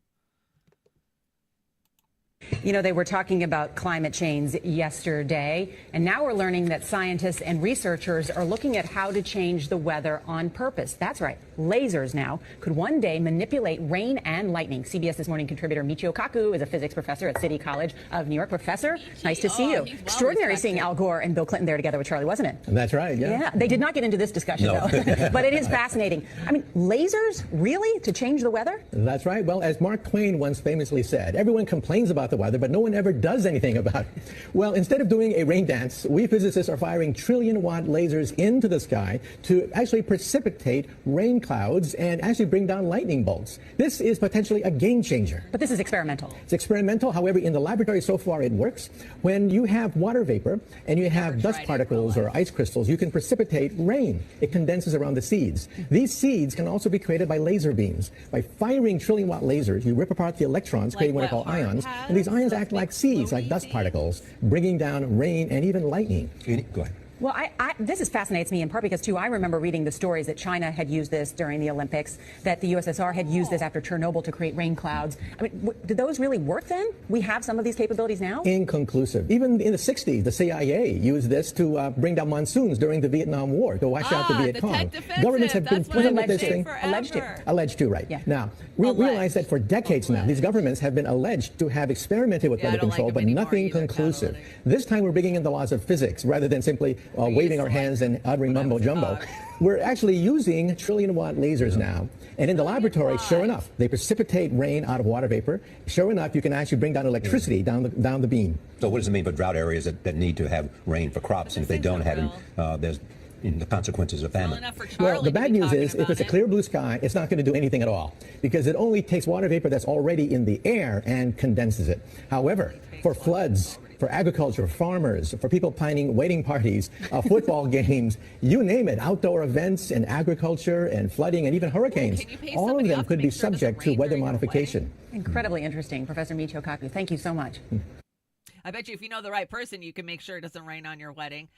You know, they were talking about climate change yesterday, and now we're learning that scientists and researchers are looking at how to change the weather on purpose. That's right. Lasers now could one day manipulate rain and lightning. CBS This Morning contributor Michio Kaku is a physics professor at City College of New York. Professor, nice to see you. Extraordinary seeing Al Gore and Bill Clinton there together with Charlie, wasn't it? That's right, yeah. Yeah, they did not get into this discussion, though. But it is fascinating. I mean, lasers, really? To change the weather? That's right. Well, as Mark Twain once famously said, everyone complains about the weather, but no one ever does anything about it. Well, instead of doing a rain dance, we physicists are firing trillion-watt lasers into the sky to actually precipitate rain clouds and actually bring down lightning bolts. This is potentially a game changer. But this is experimental. It's experimental. However, in the laboratory so far it works. When you have water vapor and you have dust particles or ice crystals, you can precipitate rain. It condenses around the seeds. These seeds can also be created by laser beams. By firing trillion-watt lasers, you rip apart the electrons, creating what are called ions, and these ions act like seeds, like dust particles, bringing down rain and even lightning. Go ahead. Well, this fascinates me in part because, too, I remember reading the stories that China had used this during the Olympics, that the USSR had used this after Chernobyl to create rain clouds. I mean, did those really work then? We have some of these capabilities now? Inconclusive. Even in the 60s, the CIA used this to bring down monsoons during the Vietnam War, to wash out the Viet Cong. Governments have been playing with this thing. Alleged to, right. Yeah. Now, we realize that for decades now, these governments have been alleged to have experimented with weather control, but nothing conclusive. This time we're bringing in the laws of physics rather than simply waving our hands and uttering mumbo-jumbo. We're actually using trillion-watt lasers now. And in the laboratory, sure enough, they precipitate rain out of water vapor. Sure enough, you can actually bring down electricity down the beam. So what does it mean for drought areas that need to have rain for crops? And if they don't have it, there's the consequences of famine. Well, the bad news is if it's a clear blue sky, it's not going to do anything at all because it only takes water vapor that's already in the air and condenses it. However, for floods, for agriculture, farmers, for people planning wedding parties, football games, you name it, outdoor events and agriculture and flooding and even hurricanes, all of them could be subject to weather modification. Incredibly interesting. Professor Michio Kaku, thank you so much. I bet you if you know the right person, you can make sure it doesn't rain on your wedding.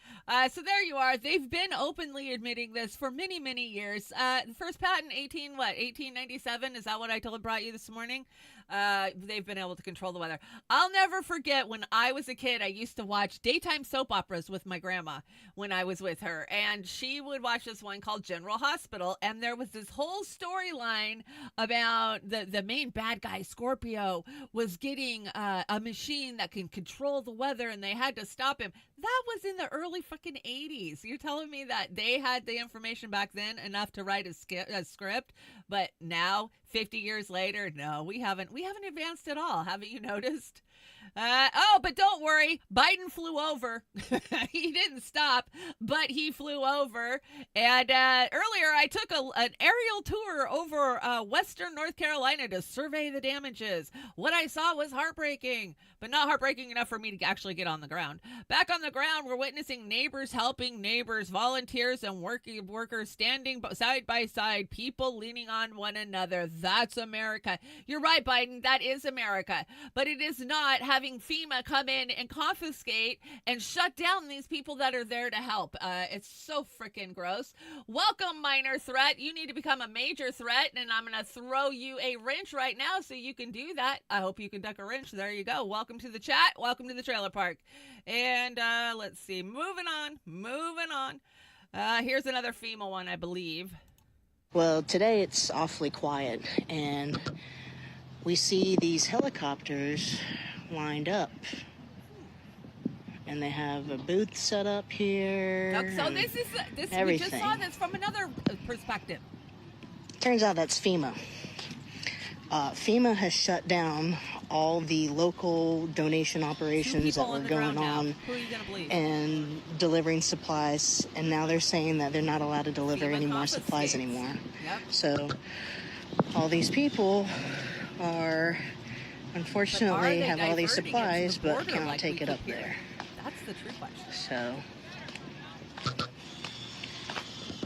So there you are. They've been openly admitting this for many, many years. The first patent, 1897? Is that what I brought you this morning? They've been able to control the weather. I'll never forget when I was a kid, I used to watch daytime soap operas with my grandma when I was with her. And she would watch this one called General Hospital. And there was this whole storyline about the main bad guy, Scorpio, was getting a machine that can control the weather and they had to stop him. That was in the early fucking 80s. You're telling me that they had the information back then enough to write a script, but now 50 years later, no, we haven't advanced at all. Haven't you noticed? But don't worry. Biden flew over. He didn't stop, but he flew over. And earlier I took an aerial tour over western North Carolina to survey the damages. What I saw was heartbreaking, but not heartbreaking enough for me to actually get on the ground. Back on the ground, we're witnessing neighbors helping neighbors, volunteers and workers standing side by side, people leaning on one another. That's America. You're right, Biden. That is America. But it is not having FEMA come in and confiscate and shut down these people that are there to help. It's so freaking gross. Welcome, minor threat. You need to become a major threat, and I'm going to throw you a wrench right now so you can do that. I hope you can duck a wrench. There you go. Welcome to the chat. Welcome to the trailer park. And let's see. Moving on. Here's another FEMA one, I believe. Well, today it's awfully quiet, and we see these helicopters lined up, and they have a booth set up here. So this we just saw this from another perspective. Turns out that's FEMA. FEMA has shut down all the local donation operations that were going on and delivering supplies, and now they're saying that they're not allowed to deliver any more supplies anymore. Yep. So all these people are, unfortunately, have all these supplies, but cannot take it up there. That's the true question. So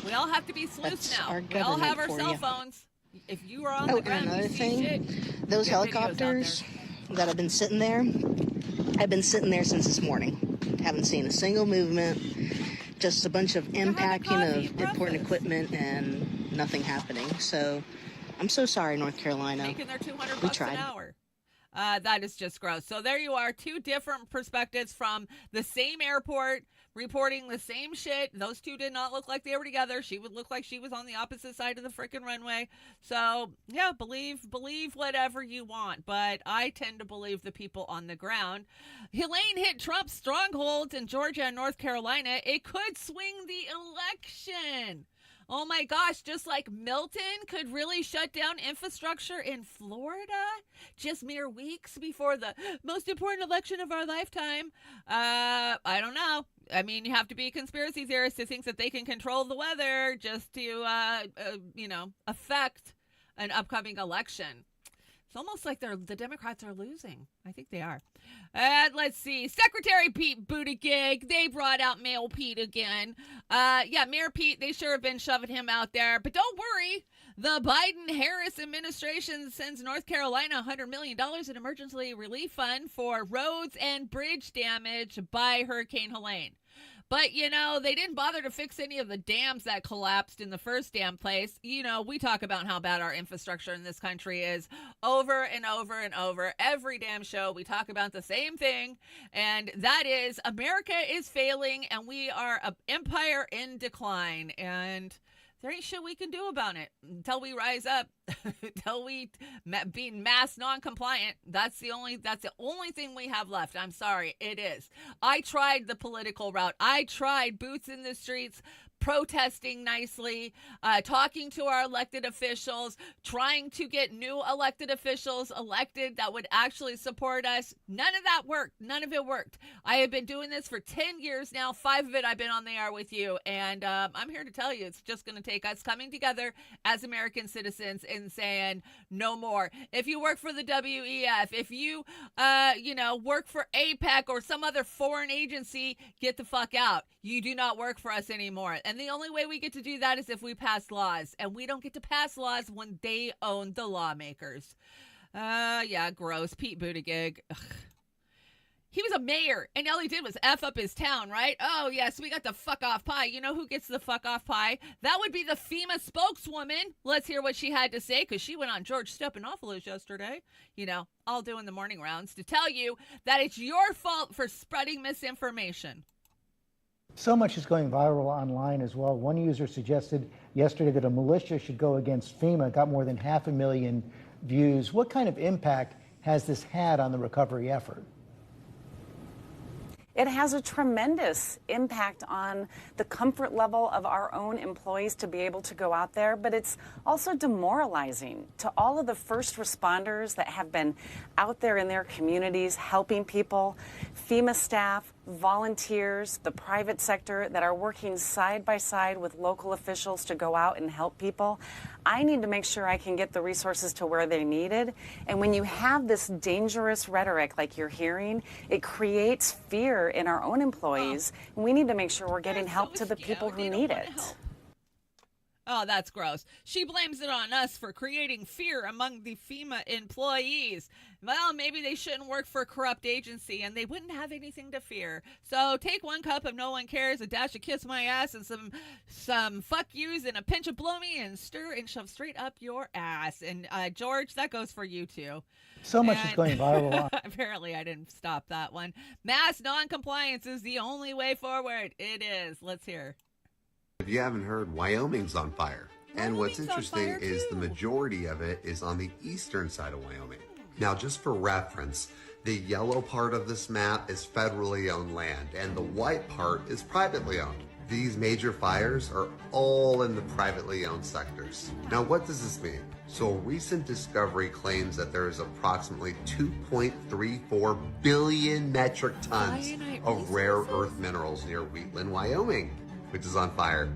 we all have to be sleuths now. We all have our cell phones. If you are on the ground, and another thing, shit, those helicopters that have been sitting there, I've been sitting there since this morning. Haven't seen a single movement, just a bunch of impacting of important equipment and nothing happening. So I'm so sorry, North Carolina. Making their $200 an hour. That is just gross. So there you are, two different perspectives from the same airport reporting the same shit. Those two did not look like they were together. She would look like she was on the opposite side of the freaking runway. So yeah, believe whatever you want, but I tend to believe the people on the ground. Helene hit Trump's strongholds in Georgia and North Carolina. It could swing the election. Oh my gosh, just like Milton could really shut down infrastructure in Florida just mere weeks before the most important election of our lifetime. I don't know. I mean, you have to be a conspiracy theorist to think that they can control the weather just to, affect an upcoming election. It's almost like the Democrats are losing. I think they are. And let's see. Secretary Pete Buttigieg. They brought out Mayor Pete again. Mayor Pete, they sure have been shoving him out there. But don't worry. The Biden-Harris administration sends North Carolina $100 million in emergency relief fund for roads and bridge damage by Hurricane Helene. But, they didn't bother to fix any of the dams that collapsed in the first dam place. We talk about how bad our infrastructure in this country is over and over and over. Every damn show, we talk about the same thing. And that is America is failing and we are an empire in decline. And there ain't shit we can do about it until we rise up, until we be mass non-compliant. That's the only thing we have left. I'm sorry, it is. I tried the political route. I tried boots in the streets, protesting nicely, talking to our elected officials, trying to get new elected officials elected that would actually support us. None of that worked. None of it worked. I have been doing this for 10 years now. 5 of it I've been on the air with you. And I'm here to tell you it's just going to take us coming together as American citizens and saying no more. If you work for the WEF, if you, work for APEC or some other foreign agency, get the fuck out. You do not work for us anymore. And the only way we get to do that is if we pass laws. And we don't get to pass laws when they own the lawmakers. Gross. Pete Buttigieg. Ugh. He was a mayor, and all he did was F up his town, right? Oh, yes, we got the fuck off pie. You know who gets the fuck off pie? That would be the FEMA spokeswoman. Let's hear what she had to say, because she went on George Stephanopoulos yesterday, all doing the morning rounds, to tell you that it's your fault for spreading misinformation. So much is going viral online as well. One user suggested yesterday that a militia should go against FEMA. Got more than 500,000 views. What kind of impact has this had on the recovery effort? It has a tremendous impact on the comfort level of our own employees to be able to go out there, but it's also demoralizing to all of the first responders that have been out there in their communities helping people, FEMA staff, volunteers, the private sector that are working side by side with local officials to go out and help people. I need to make sure I can get the resources to where they're needed. And when you have this dangerous rhetoric like you're hearing, it creates fear in our own employees. And we need to make sure we're getting help to the people who need it. Oh, that's gross. She blames it on us for creating fear among the FEMA employees. Well, maybe they shouldn't work for a corrupt agency and they wouldn't have anything to fear. So take 1 cup of No One Cares, a dash of Kiss My Ass, and some fuck yous and a pinch of blow me and stir and shove straight up your ass. And George, that goes for you too. So much is going viral. Apparently, I didn't stop that one. Mass non-compliance is the only way forward. It is. Let's hear. If you haven't heard, Wyoming's on fire. And what's interesting is the majority of it is on the eastern side of Wyoming. Now, just for reference, the yellow part of this map is federally owned land, and the white part is privately owned. These major fires are all in the privately owned sectors. Now, what does this mean? So a recent discovery claims that there is approximately 2.34 billion metric tons of rare earth minerals near Wheatland, Wyoming, which is on fire.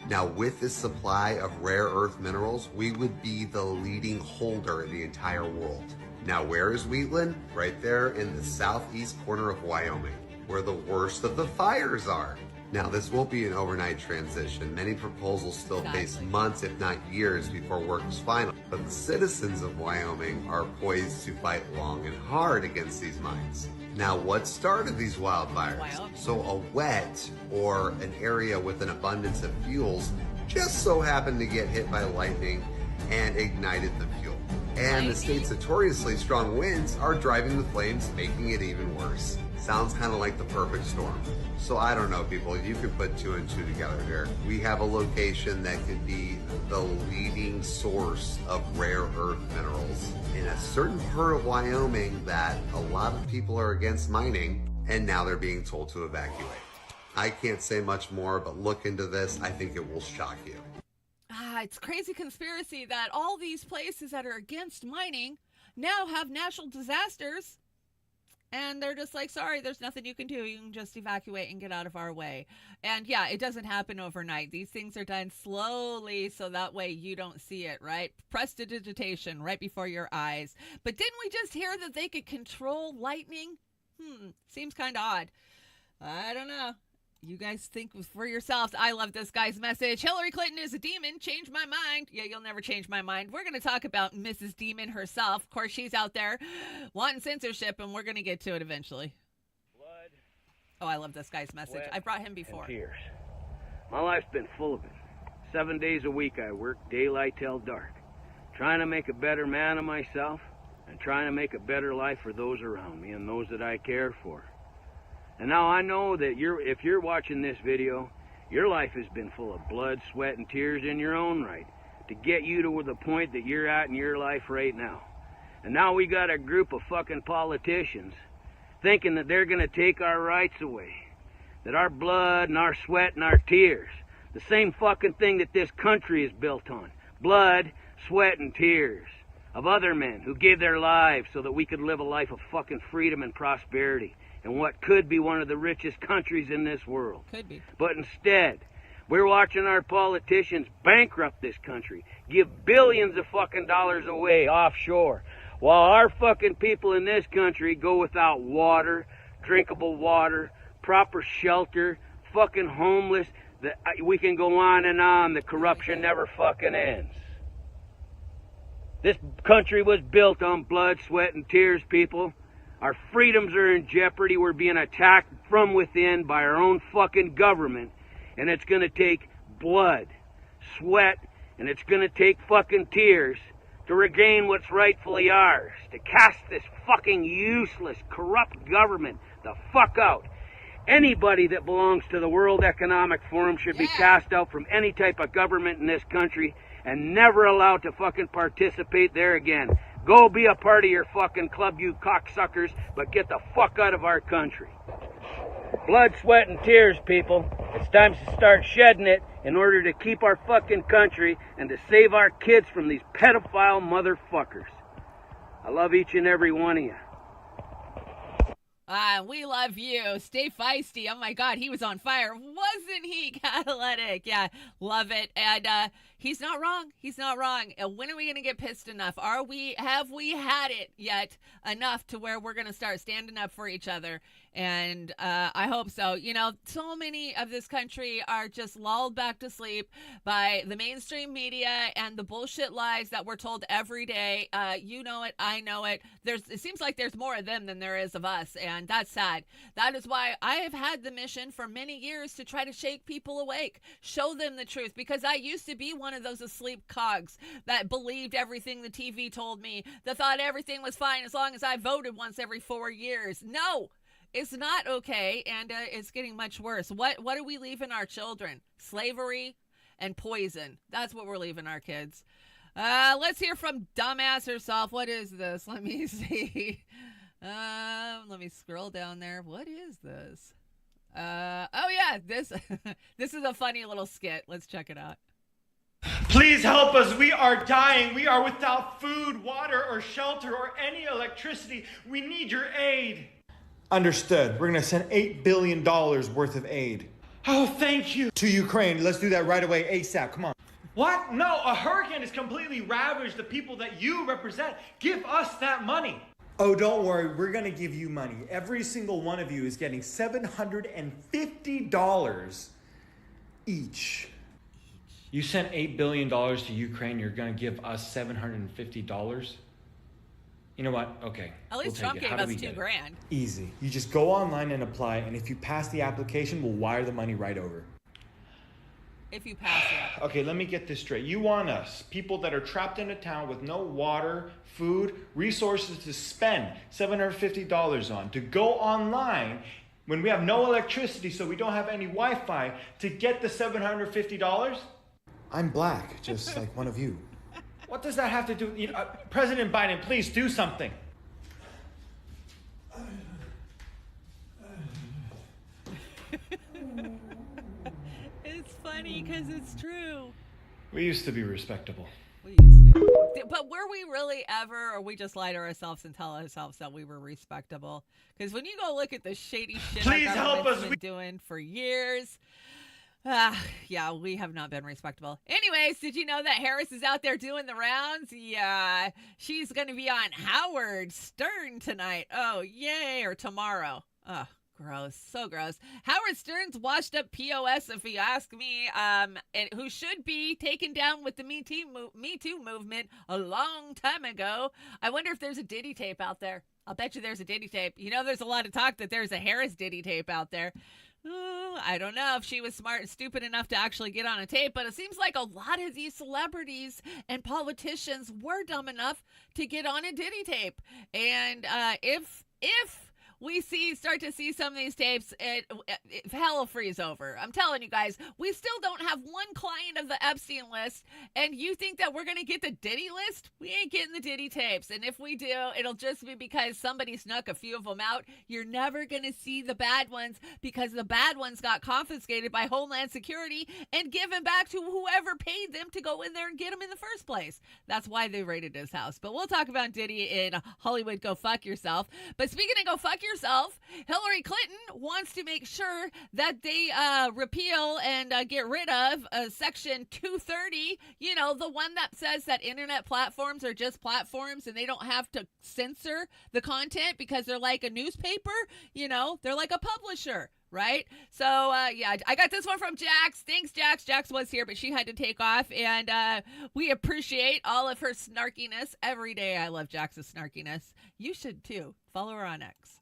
Now, with this supply of rare earth minerals, we would be the leading holder in the entire world. Now, where is Wheatland? Right there in the southeast corner of Wyoming, where the worst of the fires are. Now, this won't be an overnight transition. Many proposals still face months, if not years, before work is final. But the citizens of Wyoming are poised to fight long and hard against these mines. Now, what started these wildfires? So a wet or an area with an abundance of fuels just so happened to get hit by lightning and ignited the fuel. And the state's notoriously strong winds are driving the flames, making it even worse. Sounds kind of like the perfect storm. So I don't know, people, you could put two and two together here. We have a location that could be the leading source of rare earth minerals in a certain part of Wyoming that a lot of people are against mining, and now they're being told to evacuate. I can't say much more, but look into this. I think it will shock you. It's crazy conspiracy that all these places that are against mining now have natural disasters. And they're just like, sorry, there's nothing you can do. You can just evacuate and get out of our way. And yeah, it doesn't happen overnight. These things are done slowly so that way you don't see it, right? Prestidigitation right before your eyes. But didn't we just hear that they could control lightning? Seems kind of odd. I don't know. You guys think for yourselves. I love this guy's message. Hillary Clinton is a demon. Change my mind. Yeah, you'll never change my mind. We're going to talk about Mrs. Demon herself. Of course, she's out there wanting censorship, and we're going to get to it eventually. Blood. Oh, I love this guy's message. I brought him before. Tears. My life's been full of it. 7 days a week I work daylight till dark, trying to make a better man of myself and trying to make a better life for those around me and those that I care for. And now I know that if you're watching this video, your life has been full of blood, sweat, and tears in your own right to get you to the point that you're at in your life right now. And now we got a group of fucking politicians thinking that they're going to take our rights away, that our blood and our sweat and our tears, the same fucking thing that this country is built on, blood, sweat, and tears of other men who gave their lives so that we could live a life of fucking freedom and prosperity in what could be one of the richest countries in this world. Could be. But instead, we're watching our politicians bankrupt this country, give billions of fucking dollars away offshore, while our fucking people in this country go without water, drinkable water, proper shelter, fucking homeless. We can go on and on. The corruption never fucking ends. This country was built on blood, sweat, and tears, people. Our freedoms are in jeopardy. We're being attacked from within by our own fucking government. And it's going to take blood, sweat, and it's going to take fucking tears to regain what's rightfully ours. To cast this fucking useless, corrupt government the fuck out. Anybody that belongs to the World Economic Forum should be cast out from any type of government in this country and never allowed to fucking participate there again. Go be a part of your fucking club, you cocksuckers, but get the fuck out of our country. Blood, sweat, and tears, people. It's time to start shedding it in order to keep our fucking country and to save our kids from these pedophile motherfuckers. I love each and every one of you. We love you. Stay feisty. Oh my God, he was on fire. Wasn't he, Catalytic? Yeah, love it. And he's not wrong. He's not wrong. When are we going to get pissed enough? Have we had it yet enough to where we're going to start standing up for each other? And I hope so. You know, so many of this country are just lulled back to sleep by the mainstream media and the bullshit lies that we're told every day. You know it. I know it. It seems like there's more of them than there is of us. And that's sad. That is why I have had the mission for many years to try to shake people awake, show them the truth, because I used to be one of those asleep cogs that believed everything the TV told me, that thought everything was fine as long as I voted once every 4 years. No. It's not okay, and it's getting much worse. What are we leaving our children? Slavery and poison. That's what we're leaving our kids. Let's hear from dumbass herself. What is this? Let me see. Let me scroll down there. What is this? Oh yeah, this this is a funny little skit. Let's check it out. Please help us. We are dying. We are without food, water, or shelter, or any electricity. We need your aid. Understood. We're going to send $8 billion worth of aid. Oh, thank you. To Ukraine. Let's do that right away, ASAP. Come on. What? No, a hurricane has completely ravaged the people that you represent. Give us that money. Oh, don't worry. We're going to give you money. Every single one of you is getting $750 each. You sent $8 billion to Ukraine. You're going to give us $750? You know what? Okay. At least Trump gave us $2,000. Easy. You just go online and apply, and if you pass the application, we'll wire the money right over. If you pass it. Okay, let me get this straight. You want us, people that are trapped in a town with no water, food, resources to spend $750 on, to go online when we have no electricity, so we don't have any Wi-Fi, to get the $750? I'm black, just like one of you. What does that have to do? President Biden, please do something. It's funny because it's true. We used to be respectable. We used to. But were we really ever, or we just lie to ourselves and tell ourselves that we were respectable? Because when you go look at the shady shit our government's been doing for years, yeah, we have not been respectable. Anyways, did you know that Harris is out there doing the rounds? Yeah, she's going to be on Howard Stern tonight. Oh, yay, or tomorrow. Oh, gross. So gross. Howard Stern's washed up POS, if you ask me, and who should be taken down with the Me Too movement a long time ago. I wonder if there's a Diddy tape out there. I'll bet you there's a Diddy tape. You know, there's a lot of talk that there's a Harris Diddy tape out there. I don't know if she was smart and stupid enough to actually get on a tape, but it seems like a lot of these celebrities and politicians were dumb enough to get on a Diddy tape. And if we start to see some of these tapes, hell will freeze over. I'm telling you guys, we still don't have one client of the Epstein list, and you think that we're going to get the Diddy list? We ain't getting the Diddy tapes, and if we do, it'll just be because somebody snuck a few of them out. You're never going to see the bad ones because the bad ones got confiscated by Homeland Security and given back to whoever paid them to go in there and get them in the first place. That's why they raided his house. But we'll talk about Diddy in Hollywood Go Fuck Yourself. But speaking of Go Fuck Yourself, Hillary Clinton wants to make sure that they repeal and get rid of Section 230, you know, the one that says that internet platforms are just platforms and they don't have to censor the content because they're like a newspaper, you know, they're like a publisher. Right? So, yeah, I got this one from Jax. Thanks, Jax. Jax was here, but she had to take off. And we appreciate all of her snarkiness. Every day I love Jax's snarkiness. You should, too. Follow her on X.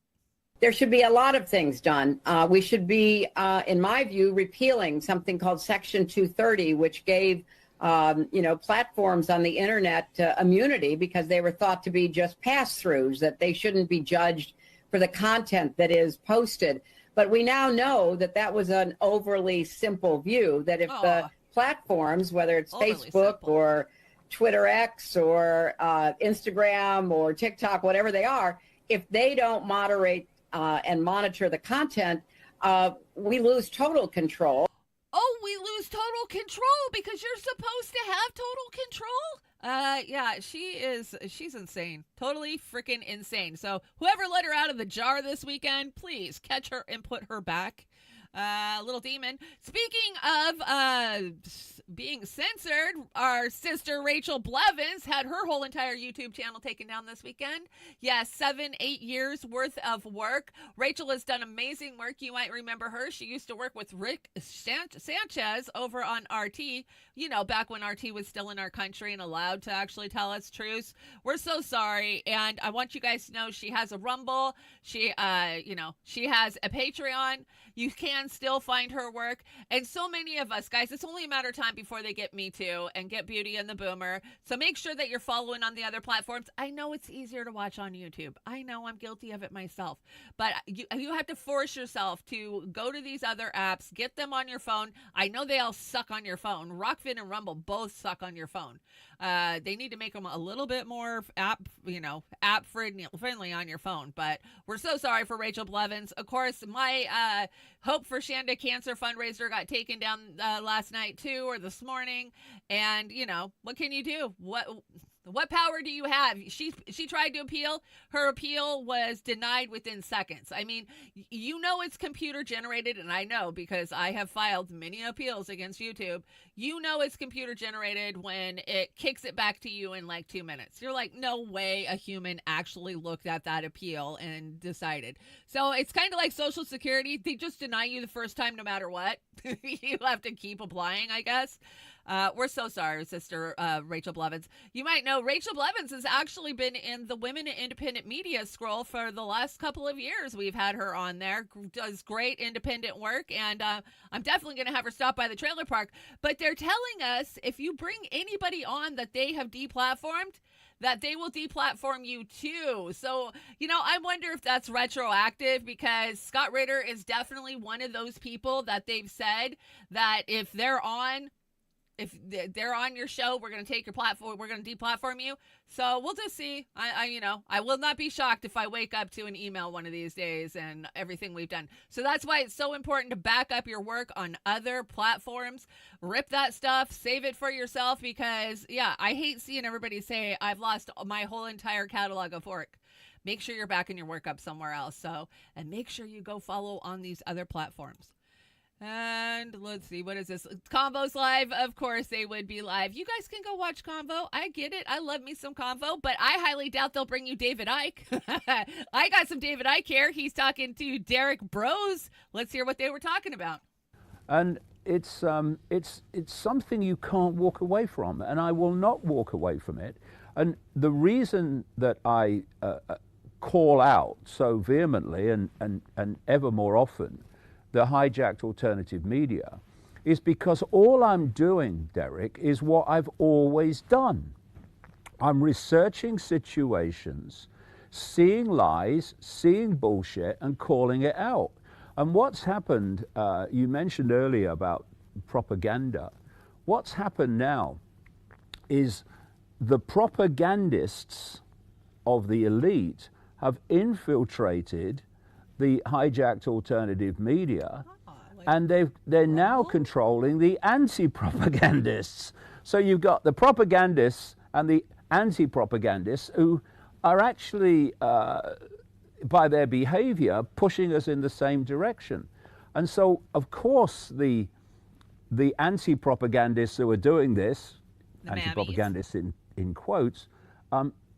There should be a lot of things done. We should be, in my view, repealing something called Section 230, which gave, platforms on the internet immunity because they were thought to be just pass-throughs, that they shouldn't be judged for the content that is posted. But we now know that that was an overly simple view, that if the platforms, whether it's Facebook or Twitter X or Instagram or TikTok, whatever they are, if they don't moderate and monitor the content, we lose total control. Oh, we lose total control because you're supposed to have total control? Yeah, she's insane. Totally freaking insane. So whoever let her out of the jar this weekend, please catch her and put her back. Little demon. Speaking of being censored, our sister Rachel Blevins had her whole entire YouTube channel taken down this weekend. Yeah, 7-8 years worth of work. Rachel has done amazing work. You might remember her. She used to work with Rick Sanchez over on RT, you know, back when RT was still in our country and allowed to actually tell us truths. We're so sorry. And I want you guys to know she has a Rumble. She has a Patreon. You can still find her work. And so many of us, guys, it's only a matter of time before they get Me Too and get Beauty and the Boomer. So make sure that you're following on the other platforms. I know it's easier to watch on YouTube. I know I'm guilty of it myself. But you have to force yourself to go to these other apps, get them on your phone. I know they all suck on your phone. Rockfin and Rumble both suck on your phone. They need to make them a little bit more app friendly on your phone. But we're so sorry for Rachel Blevins. Of course, my Hope for Shanda Cancer fundraiser got taken down last night too, or this morning. And what can you do? What power do you have? She tried to appeal. Her appeal was denied within seconds. I mean, it's computer generated, and I know because I have filed many appeals against YouTube. It's computer generated when it kicks it back to you in like 2 minutes. You're like, no way a human actually looked at that appeal and decided. So it's kind of like Social Security. They just deny you the first time no matter what. You have to keep applying, I guess. We're so sorry, Sister Rachel Blevins. You might know Rachel Blevins has actually been in the Women in Independent Media scroll for the last couple of years. We've had her on there, does great independent work, and I'm definitely going to have her stop by the trailer park. But they're telling us if you bring anybody on that they have deplatformed, that they will deplatform you too. So, I wonder if that's retroactive, because Scott Ritter is definitely one of those people that they've said that if they're on your show, we're going to take your platform, we're going to deplatform you. So we'll just see. I will not be shocked if I wake up to an email one of these days and everything we've done. So that's why it's so important to back up your work on other platforms. Rip that stuff, save it for yourself, because I hate seeing everybody say, I've lost my whole entire catalog of work. Make sure you're backing your work up somewhere else. And make sure you go follow on these other platforms. And let's see, what is this? Convo's live. Of course they would be live. You guys can go watch Convo. I get it. I love me some Convo, but I highly doubt they'll bring you David Icke. I got some David Icke here. He's talking to Derek Bros. Let's hear what they were talking about. And it's something you can't walk away from, and I will not walk away from it. And the reason that I call out so vehemently and ever more often the hijacked alternative media is because all I'm doing, Derek, is what I've always done. I'm researching situations, seeing lies, seeing bullshit, and calling it out. And what's happened, you mentioned earlier about propaganda. What's happened now is the propagandists of the elite have infiltrated the hijacked alternative media, and they're now controlling the anti-propagandists. So you've got the propagandists and the anti-propagandists who are actually, by their behavior, pushing us in the same direction. And so, of course, the anti-propagandists who are doing this, anti-propagandists in quotes,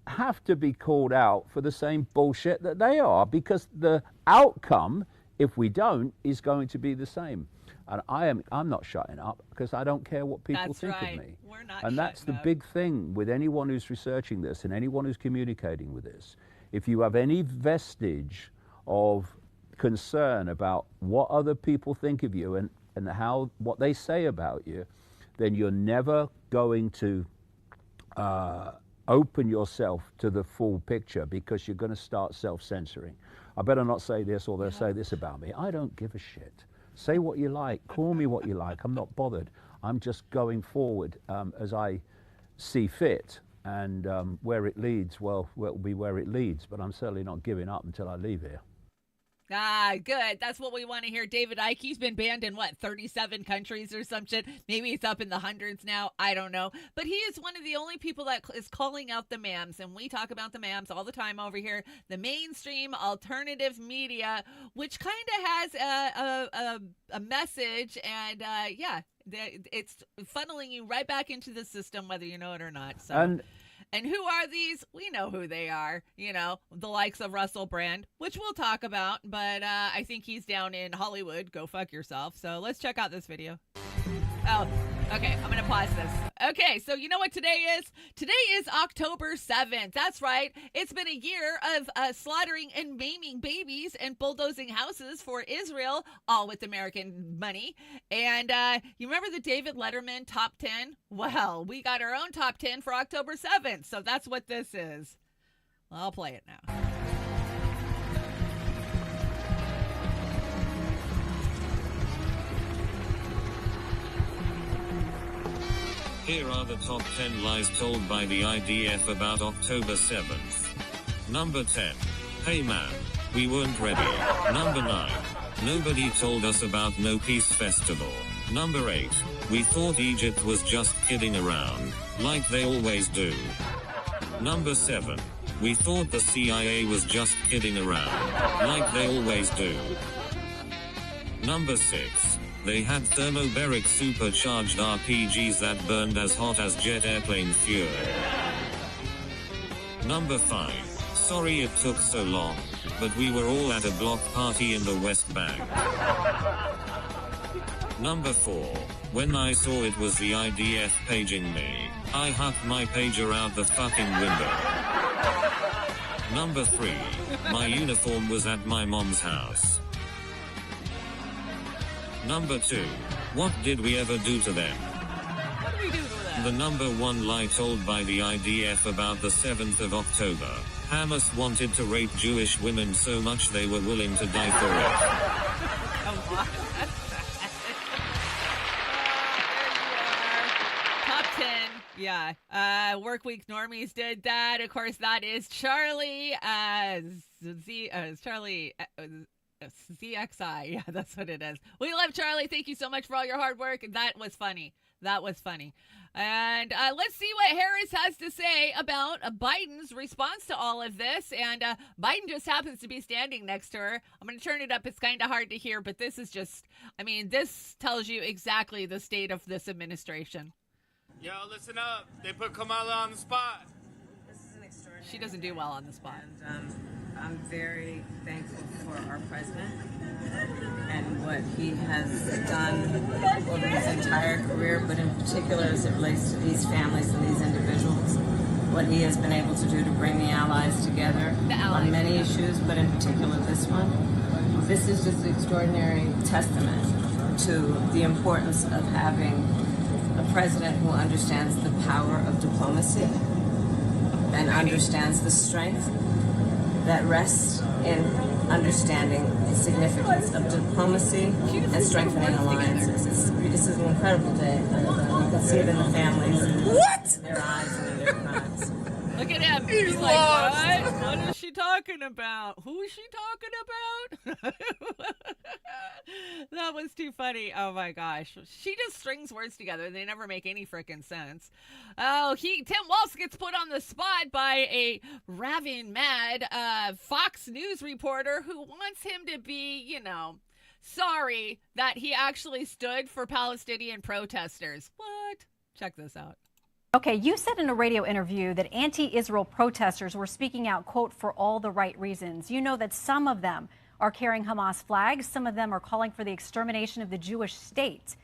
have to be called out for the same bullshit that they are, because the outcome, if we don't, is going to be the same. And I'm not shutting up, because I don't care what people think of me. We're not and that's the big thing with anyone who's researching this and anyone who's communicating with this. If you have any vestige of concern about what other people think of you and what they say about you, then you're never going to open yourself to the full picture, because you're going to start self-censoring. I better not say this, or they'll say this about me. I don't give a shit. Say what you like. Call me what you like. I'm not bothered. I'm just going forward as I see fit. And where it leads, well, it will be where it leads. But I'm certainly not giving up until I leave here. Ah, good. That's what we want to hear. David Icke, he's been banned in, 37 countries or some shit. Maybe it's up in the hundreds now. I don't know. But he is one of the only people that is calling out the MAMs. And we talk about the MAMs all the time over here. The mainstream alternative media, which kind of has a message. And, it's funneling you right back into the system, whether you know it or not. So. And who are these? We know who they are. The likes of Russell Brand, which we'll talk about. But I think he's down in Hollywood. Go fuck yourself. So let's check out this video. Oh, okay. I'm going to pause this. Okay, so you know what today is? Today is October 7th. That's right. It's been a year of slaughtering and maiming babies and bulldozing houses for Israel, all with American money. And you remember the David Letterman Top 10? Well, we got our own Top 10 for October 7th, so that's what this is. I'll play it now. Here are the top 10 lies told by the IDF about October 7th. Number 10. Hey man, we weren't ready. Number 9. Nobody told us about No Peace Festival. Number 8. We thought Egypt was just kidding around, like they always do. Number 7. We thought the CIA was just kidding around, like they always do. Number 6. They had thermobaric supercharged RPGs that burned as hot as jet airplane fuel. Number 5. Sorry it took so long, but we were all at a block party in the West Bank. Number 4. When I saw it was the IDF paging me, I hucked my pager out the fucking window. Number 3. My uniform was at my mom's house. Number 2. What did we ever do to them? What did we do to them? The number 1 lie told by the IDF about the 7th of October. Hamas wanted to rape Jewish women so much they were willing to die for it. Come on. Top 10. Yeah. Work Week Normies did that. Of course, that is Charlie. Charlie. ZXI. Yeah, that's what it is. We love Charlie. Thank you so much for all your hard work. That was funny. That was funny. And let's see what Harris has to say about Biden's response to all of this. And Biden just happens to be standing next to her. I'm going to turn it up. It's kind of hard to hear, but this is just, I mean, this tells you exactly the state of this administration. Yo, listen up. They put Kamala on the spot. This is an extraordinary. She doesn't do well on the spot. And, I'm very thankful for our president and what he has done over his entire career, but in particular as it relates to these families and these individuals, what he has been able to do to bring the allies together on many issues, but in particular this one. This is just an extraordinary testament to the importance of having a president who understands the power of diplomacy and understands the strength that rests in understanding the significance of diplomacy and strengthening alliances. This is an incredible day. You can see it in the families, in their eyes and in their cries. Look at him. He's like, what? What is she talking about? Who is she talking about? That was too funny. Oh my gosh. She just strings words together. They never make any frickin' sense. Oh, Tim Walz gets put on the spot by a raving mad Fox News reporter who wants him to be, you know, sorry that he actually stood for Palestinian protesters. What? Check this out. Okay, you said in a radio interview that anti-Israel protesters were speaking out, quote, for all the right reasons. You know that some of them are carrying Hamas flags. Some of them are calling for the extermination of the Jewish state.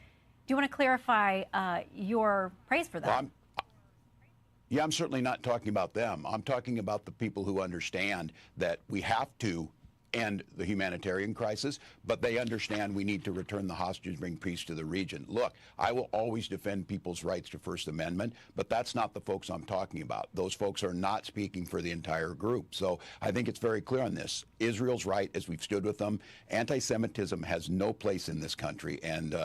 Do you want to clarify your praise for them? Well, I'm certainly not talking about them. I'm talking about the people who understand that we have to end the humanitarian crisis, but they understand we need to return the hostages, bring peace to the region. Look, I will always defend people's rights to First Amendment, but that's not the folks I'm talking about. Those folks are not speaking for the entire group. So I think it's very clear on this. Israel's right, as we've stood with them. Anti-Semitism has no place in this country, and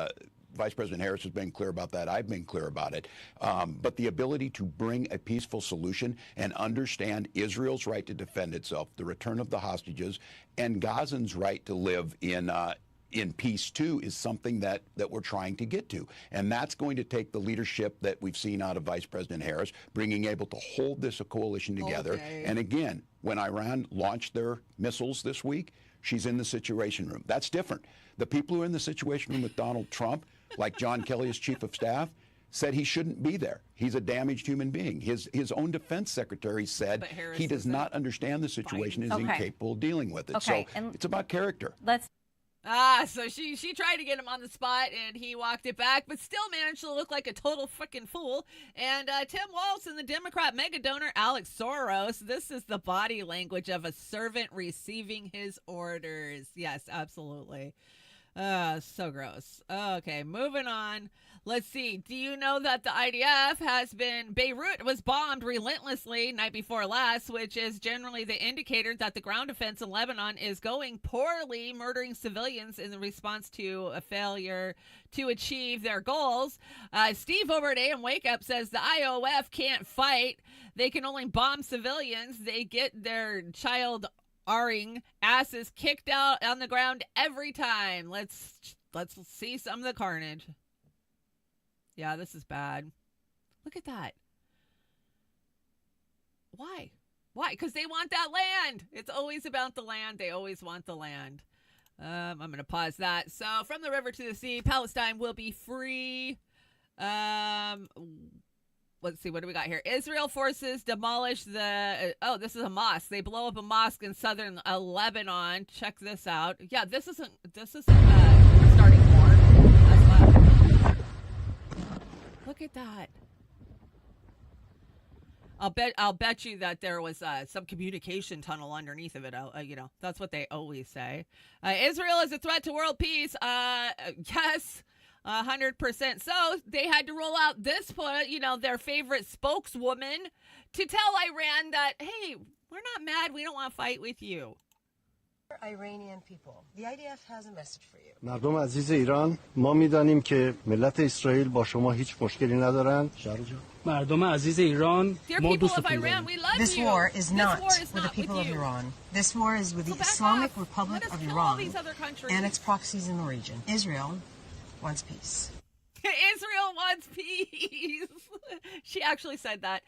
Vice President Harris has been clear about that. I've been clear about it. But the ability to bring a peaceful solution and understand Israel's right to defend itself, the return of the hostages, and Gazans' right to live in peace too is something that we're trying to get to. And that's going to take the leadership that we've seen out of Vice President Harris, being able to hold this coalition together. Okay. And again, when Iran launched their missiles this week, she's in the Situation Room. That's different. The people who are in the Situation Room with Donald Trump, like John Kelly as Chief of Staff, said he shouldn't be there. He's a damaged human being. His own defense secretary said he does not understand the situation and is incapable of dealing with it. Okay. So it's about character. So she tried to get him on the spot, and he walked it back, but still managed to look like a total freaking fool. And Tim Walz and the Democrat mega donor Alex Soros, this is the body language of a servant receiving his orders. Yes, absolutely. So gross. Okay, moving on. Let's see. Do you know that the IDF Beirut was bombed relentlessly night before last, which is generally the indicator that the ground defense in Lebanon is going poorly, murdering civilians in response to a failure to achieve their goals. Steve over at AM Wake Up says the IOF can't fight. They can only bomb civilians. They get their child asses kicked out on the ground every time. Let's see some of the carnage. Yeah, this is bad. Look at that. Why? Because they want that land. It's always about the land. They always want the land. I'm going to pause that. So, from the river to the sea, Palestine will be free. Let's see, what do we got here? Israel forces demolish this is a mosque. They blow up a mosque in southern Lebanon. Check this out. Yeah, this isn't starting war. That's loud. Look at that. I'll bet you that there was some communication tunnel underneath of it. That's what they always say. Israel is a threat to world peace. Yes. 100%. So they had to roll out this, their favorite spokeswoman to tell Iran that, hey, we're not mad. We don't want to fight with you. Iranian people, the IDF has a message for you. مردم عزیز ایران، ما می‌دانیم که ملت اسرائیل با شما هیچ مشکلی ندارند. مردم عزیز ایران، ما دوستتون داریم. This war is not with the people of Iran. This war is with the Islamic Republic of Iran and its proxies in the region. Israel wants peace. Israel wants peace. She actually said that.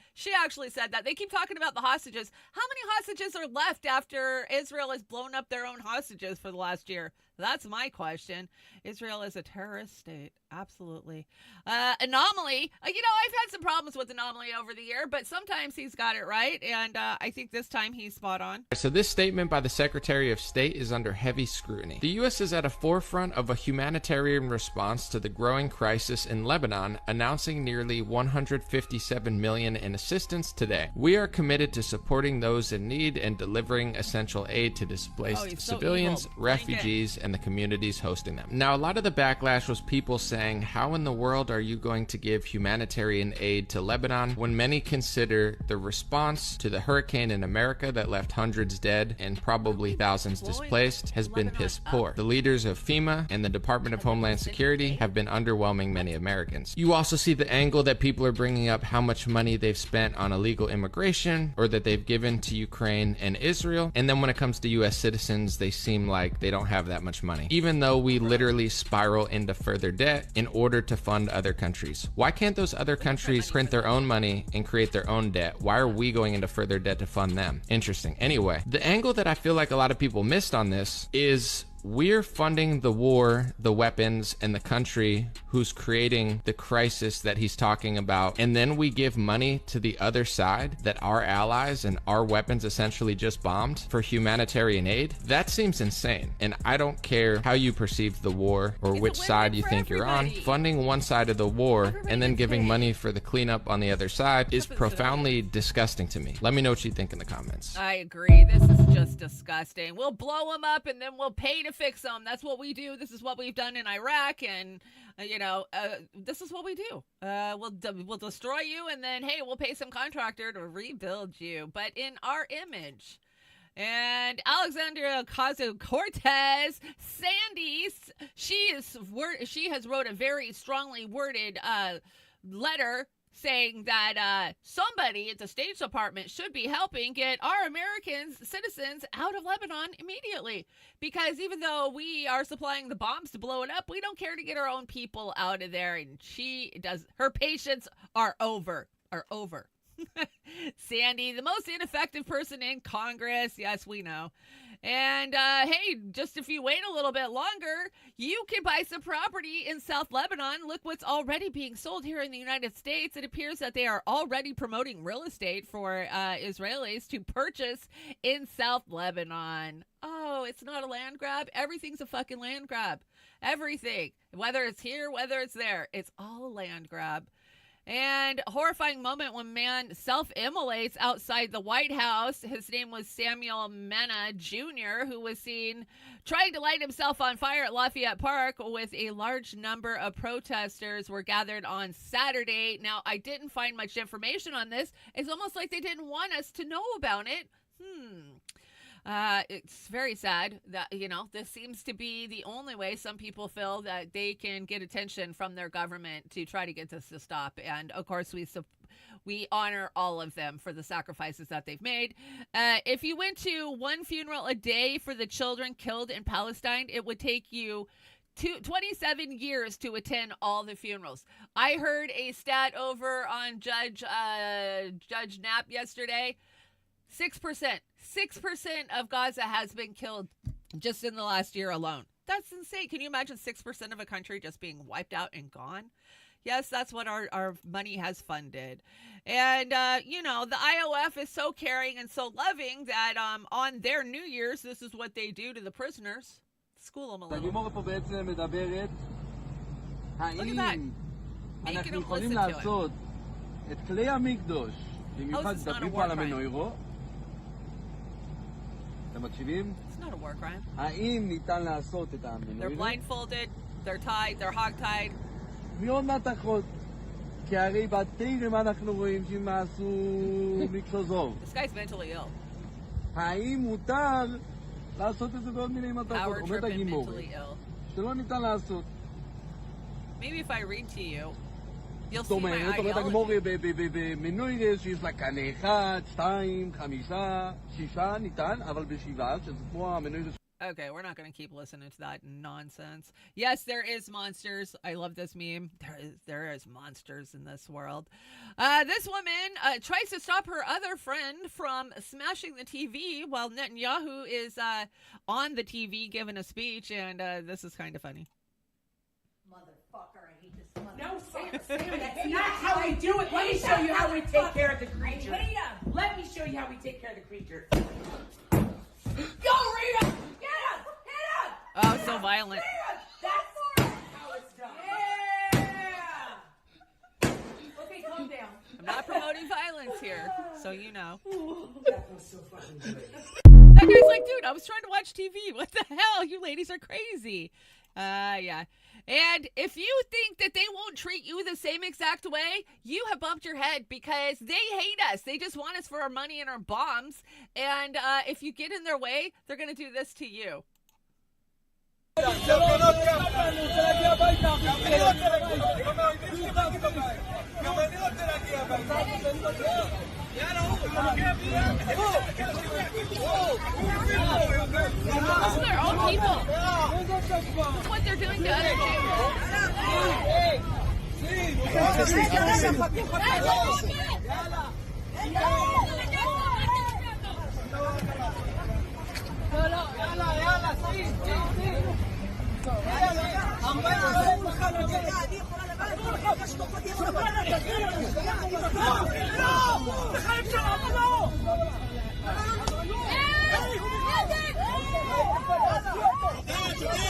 They keep talking about the hostages. How many hostages are left after Israel has blown up their own hostages for the last year? That's my question. Israel is a terrorist state. Absolutely. Anomaly. I've had some problems with Anomaly over the year, but sometimes he's got it right, and I think this time he's spot on. So this statement by the Secretary of State is under heavy scrutiny. The U.S. is at a forefront of a humanitarian response to the growing crisis in Lebanon, announcing nearly $157 million in assistance today. We are committed to supporting those in need and delivering essential aid to displaced civilians, refugees, and the communities hosting them. Now, a lot of the backlash was people saying, how in the world are you going to give humanitarian aid to Lebanon when many consider the response to the hurricane in America that left hundreds dead and probably thousands displaced has been piss poor. The leaders of FEMA and the Department of Homeland Security have been underwhelming many Americans. You also see the angle that people are bringing up how much money they've spent on illegal immigration or that they've given to Ukraine and Israel, and then when it comes to U.S. citizens, they seem like they don't have that much money, even though we literally spiral into further debt in order to fund other countries. Why can't those other countries print their own money and create their own debt? Why are we going into further debt to fund them? Interesting. Anyway, the angle that I feel like a lot of people missed on this is we're funding the war, the weapons, and the country who's creating the crisis that he's talking about, and then we give money to the other side that our allies and our weapons essentially just bombed for humanitarian aid. That seems insane, and I don't care how you perceive the war or which side you think you're on. Funding one side of the war and then giving money for the cleanup on the other side is profoundly disgusting to me. Let me know what you think in the comments. I agree. This is just disgusting. We'll blow them up and then we'll pay to fix them. That's what we do. This is what we've done in Iraq, and this is what we do. We'll destroy you, and then hey, we'll pay some contractor to rebuild you, but in our image. And Alexandria Ocasio-Cortez, Sandy, she has wrote a very strongly worded letter saying that somebody at the State Department should be helping get our American citizens out of Lebanon immediately. Because even though we are supplying the bombs to blow it up, we don't care to get our own people out of there. And her patience are over. Sandy, the most ineffective person in Congress. Yes, we know. And hey, just if you wait a little bit longer, you can buy some property in South Lebanon. Look what's already being sold here in the United States. It appears that they are already promoting real estate for Israelis to purchase in South Lebanon. Oh, it's not a land grab. Everything's a fucking land grab. Everything. Whether it's here, whether it's there, it's all a land grab. And a horrifying moment when man self-immolates outside the White House. His name was Samuel Mena Jr., who was seen trying to light himself on fire at Lafayette Park with a large number of protesters were gathered on Saturday. Now, I didn't find much information on this. It's almost like they didn't want us to know about it. It's very sad that, this seems to be the only way some people feel that they can get attention from their government to try to get this to stop. And of course, we honor all of them for the sacrifices that they've made. If you went to one funeral a day for the children killed in Palestine, it would take you 27 years to attend all the funerals. I heard a stat over on Judge Knapp yesterday. 6% of Gaza has been killed just in the last year alone. That's insane. Can you imagine 6% of a country just being wiped out and gone? Yes, that's what our money has funded. And, the IOF is so caring and so loving that on their New Year's, this is what they do to the prisoners. School them a little. Look at that. Making them listen to it. במיוחד דברים פה על המנוירו. אתם מקשיבים? It's not a war crime. האם ניתן לעשות את המנוירו? They're blindfolded, they're tied, they're hog-tied. מאוד מתחות. כי הרי בתרם אנחנו רואים שהם עשו מקלוזוב. This guy's mentally ill. האם מותר לעשות את זה בעוד מיני מתחות? עומד הגימור. שלא ניתן לעשות. Maybe if I read to you, you'll see my ideology. במנוי שיש לה קנה 1, 2, 5, 6 ניתן, אבל ב7, שזה כמו המנוי... Okay, we're not going to keep listening to that nonsense. Yes, there is monsters. I love this meme. There is monsters in this world. This woman tries to stop her other friend from smashing the TV while Netanyahu is on the TV giving a speech, and this is kind of funny. Motherfucker, I hate this motherfucker. No, Sam, that's not how we do it. Let me show you how we take care of the creature. Let me show you how we take care of the creature. Go, Rita! Get him! Hit him! Oh, so violent. That's how it's done. Yeah! Okay, calm down. I'm not promoting violence here, so you know. That was so fucking good. That guy's like, dude, I was trying to watch TV. What the hell? You ladies are crazy. Yeah. And if you think that they won't treat you the same exact way, you have bumped your head because they hate us. They just want us for our money and our bombs. And if you get in their way, they're going to do this to you. This is their own people. This is what they're doing to other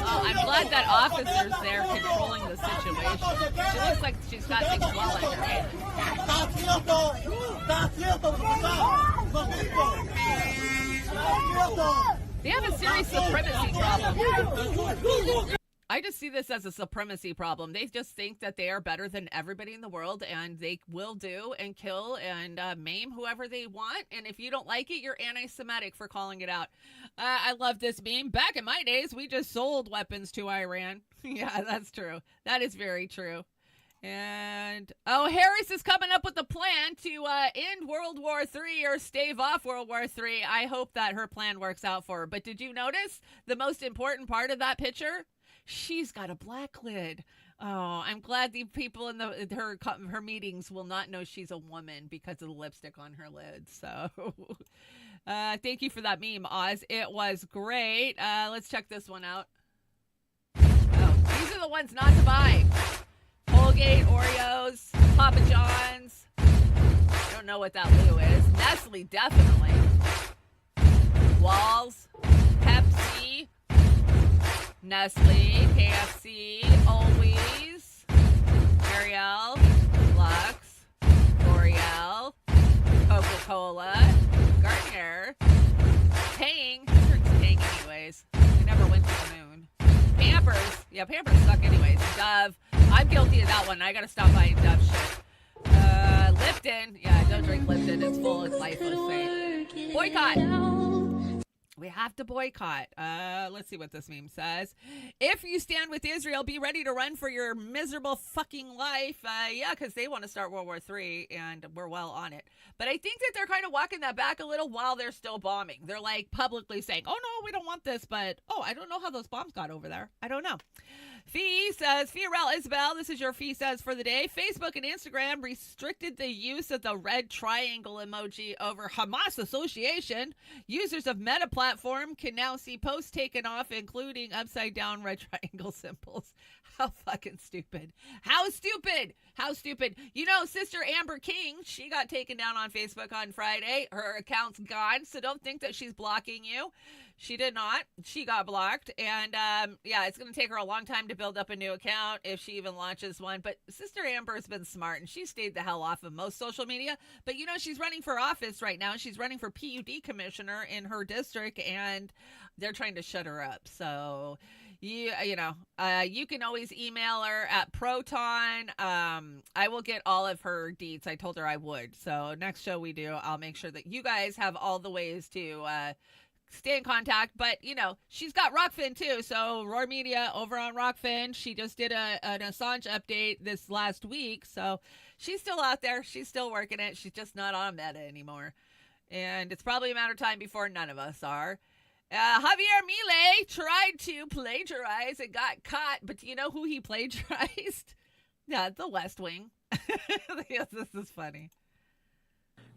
I'm glad that officer's there controlling the situation. She looks like she's got things well under hand. They have a serious supremacy problem. I just see this as a supremacy problem. They just think that they are better than everybody in the world, and they will do and kill and maim whoever they want. And if you don't like it, you're anti-Semitic for calling it out. I love this meme. Back in my days, we just sold weapons to Iran. Yeah, that's true. That is very true. And, Harris is coming up with a plan to end World War III or stave off World War III. I hope that her plan works out for her. But did you notice the most important part of that picture? She's got a black lid. Oh, I'm glad the people in her meetings will not know she's a woman because of the lipstick on her lids. So, thank you for that meme, Oz. It was great. Let's check this one out. Oh, these are the ones not to buy. Colgate, Oreos, Papa John's. I don't know what that Lou is. Nestle, definitely. Walls, Pepsi, Nestle, KFC, Always, Ariel, Lux, L'Oreal, Coca-Cola, Gartner, Tang. Who drinks Tang anyways? We never went to the moon. Pampers. Yeah, Pampers suck anyways. Dove. I'm guilty of that one. I gotta stop buying Dove shit. Lipton. Yeah, don't drink Lipton. It's full of lifeless. Boycott. We have to boycott. Let's see what this meme says. If you stand with Israel, be ready to run for your miserable fucking life. Yeah, because they want to start World War III, and we're well on it. But I think that they're kind of walking that back a little while they're still bombing. They're like publicly saying, oh, no, we don't want this, but, oh, I don't know how those bombs got over there. I don't know. Fee says, Fiorel Isabel, this is your Fee says for the day. Facebook and Instagram restricted the use of the red triangle emoji over Hamas Association. Users of Meta platform can now see posts taken off, including upside down red triangle symbols. How fucking stupid. How stupid. How stupid. You know, Sister Amber King, she got taken down on Facebook on Friday. Her account's gone, so don't think that she's blocking you. She did not. She got blocked. And, yeah, it's going to take her a long time to build up a new account if she even launches one. But Sister Amber's been smart, and she stayed the hell off of most social media. But, you know, she's running for office right now. She's running for PUD commissioner in her district, and they're trying to shut her up. So, you can always email her at Proton. I will get all of her deets. I told her I would. So next show we do, I'll make sure that you guys have all the ways to stay in contact. But, you know, she's got Rockfin too. So Roar Media over on Rockfin, she just did an Assange update this last week. So she's still out there. She's still working it. She's just not on Meta anymore. And it's probably a matter of time before none of us are. Javier Milei tried to plagiarize and got caught, but do you know who he plagiarized? Yeah, The West Wing. Yes, this is funny.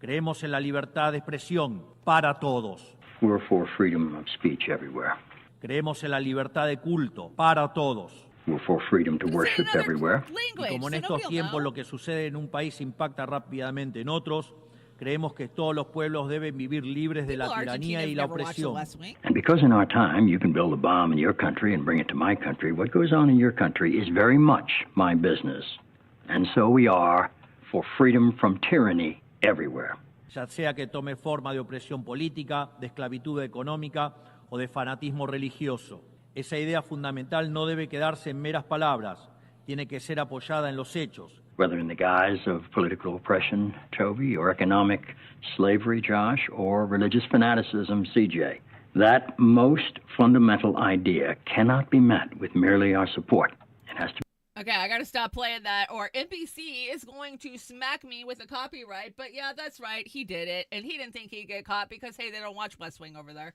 Creemos en la libertad de expresión para todos. We're for freedom of speech everywhere. Creemos en la libertad de culto para todos. We're for freedom to worship everywhere. Y como en estos tiempos lo que sucede en un país impacta rápidamente en otros, creemos que todos los pueblos deben vivir libres de la tiranía y la opresión. And because in our time you can build a bomb in your country and bring it to my country, what goes on in your country is very much my business. And so we are for freedom from tyranny everywhere. Ya sea que tome forma de opresión política, de esclavitud económica o de fanatismo religioso. Esa idea fundamental no debe quedarse en meras palabras, tiene que ser apoyada en los hechos. Whether in the guise of political oppression, Toby, or economic slavery, Josh, or religious fanaticism, CJ. That most fundamental idea cannot be met with merely our support. It has to. Okay, I gotta stop playing that, or NBC is going to smack me with a copyright. But yeah, that's right, he did it, and he didn't think he'd get caught because, hey, they don't watch West Wing over there.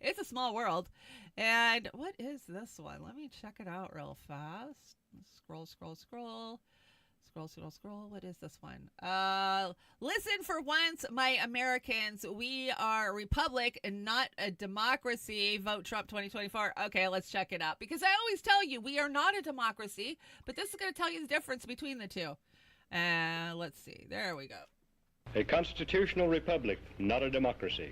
It's a small world. And what is this one? Let me check it out real fast. Scroll. What is this one? Listen for once, my Americans. We are a republic and not a democracy. Vote Trump 2024. Okay, let's check it out. Because I always tell you, we are not a democracy. But this is going to tell you the difference between the two. Let's see. There we go. A constitutional republic, not a democracy.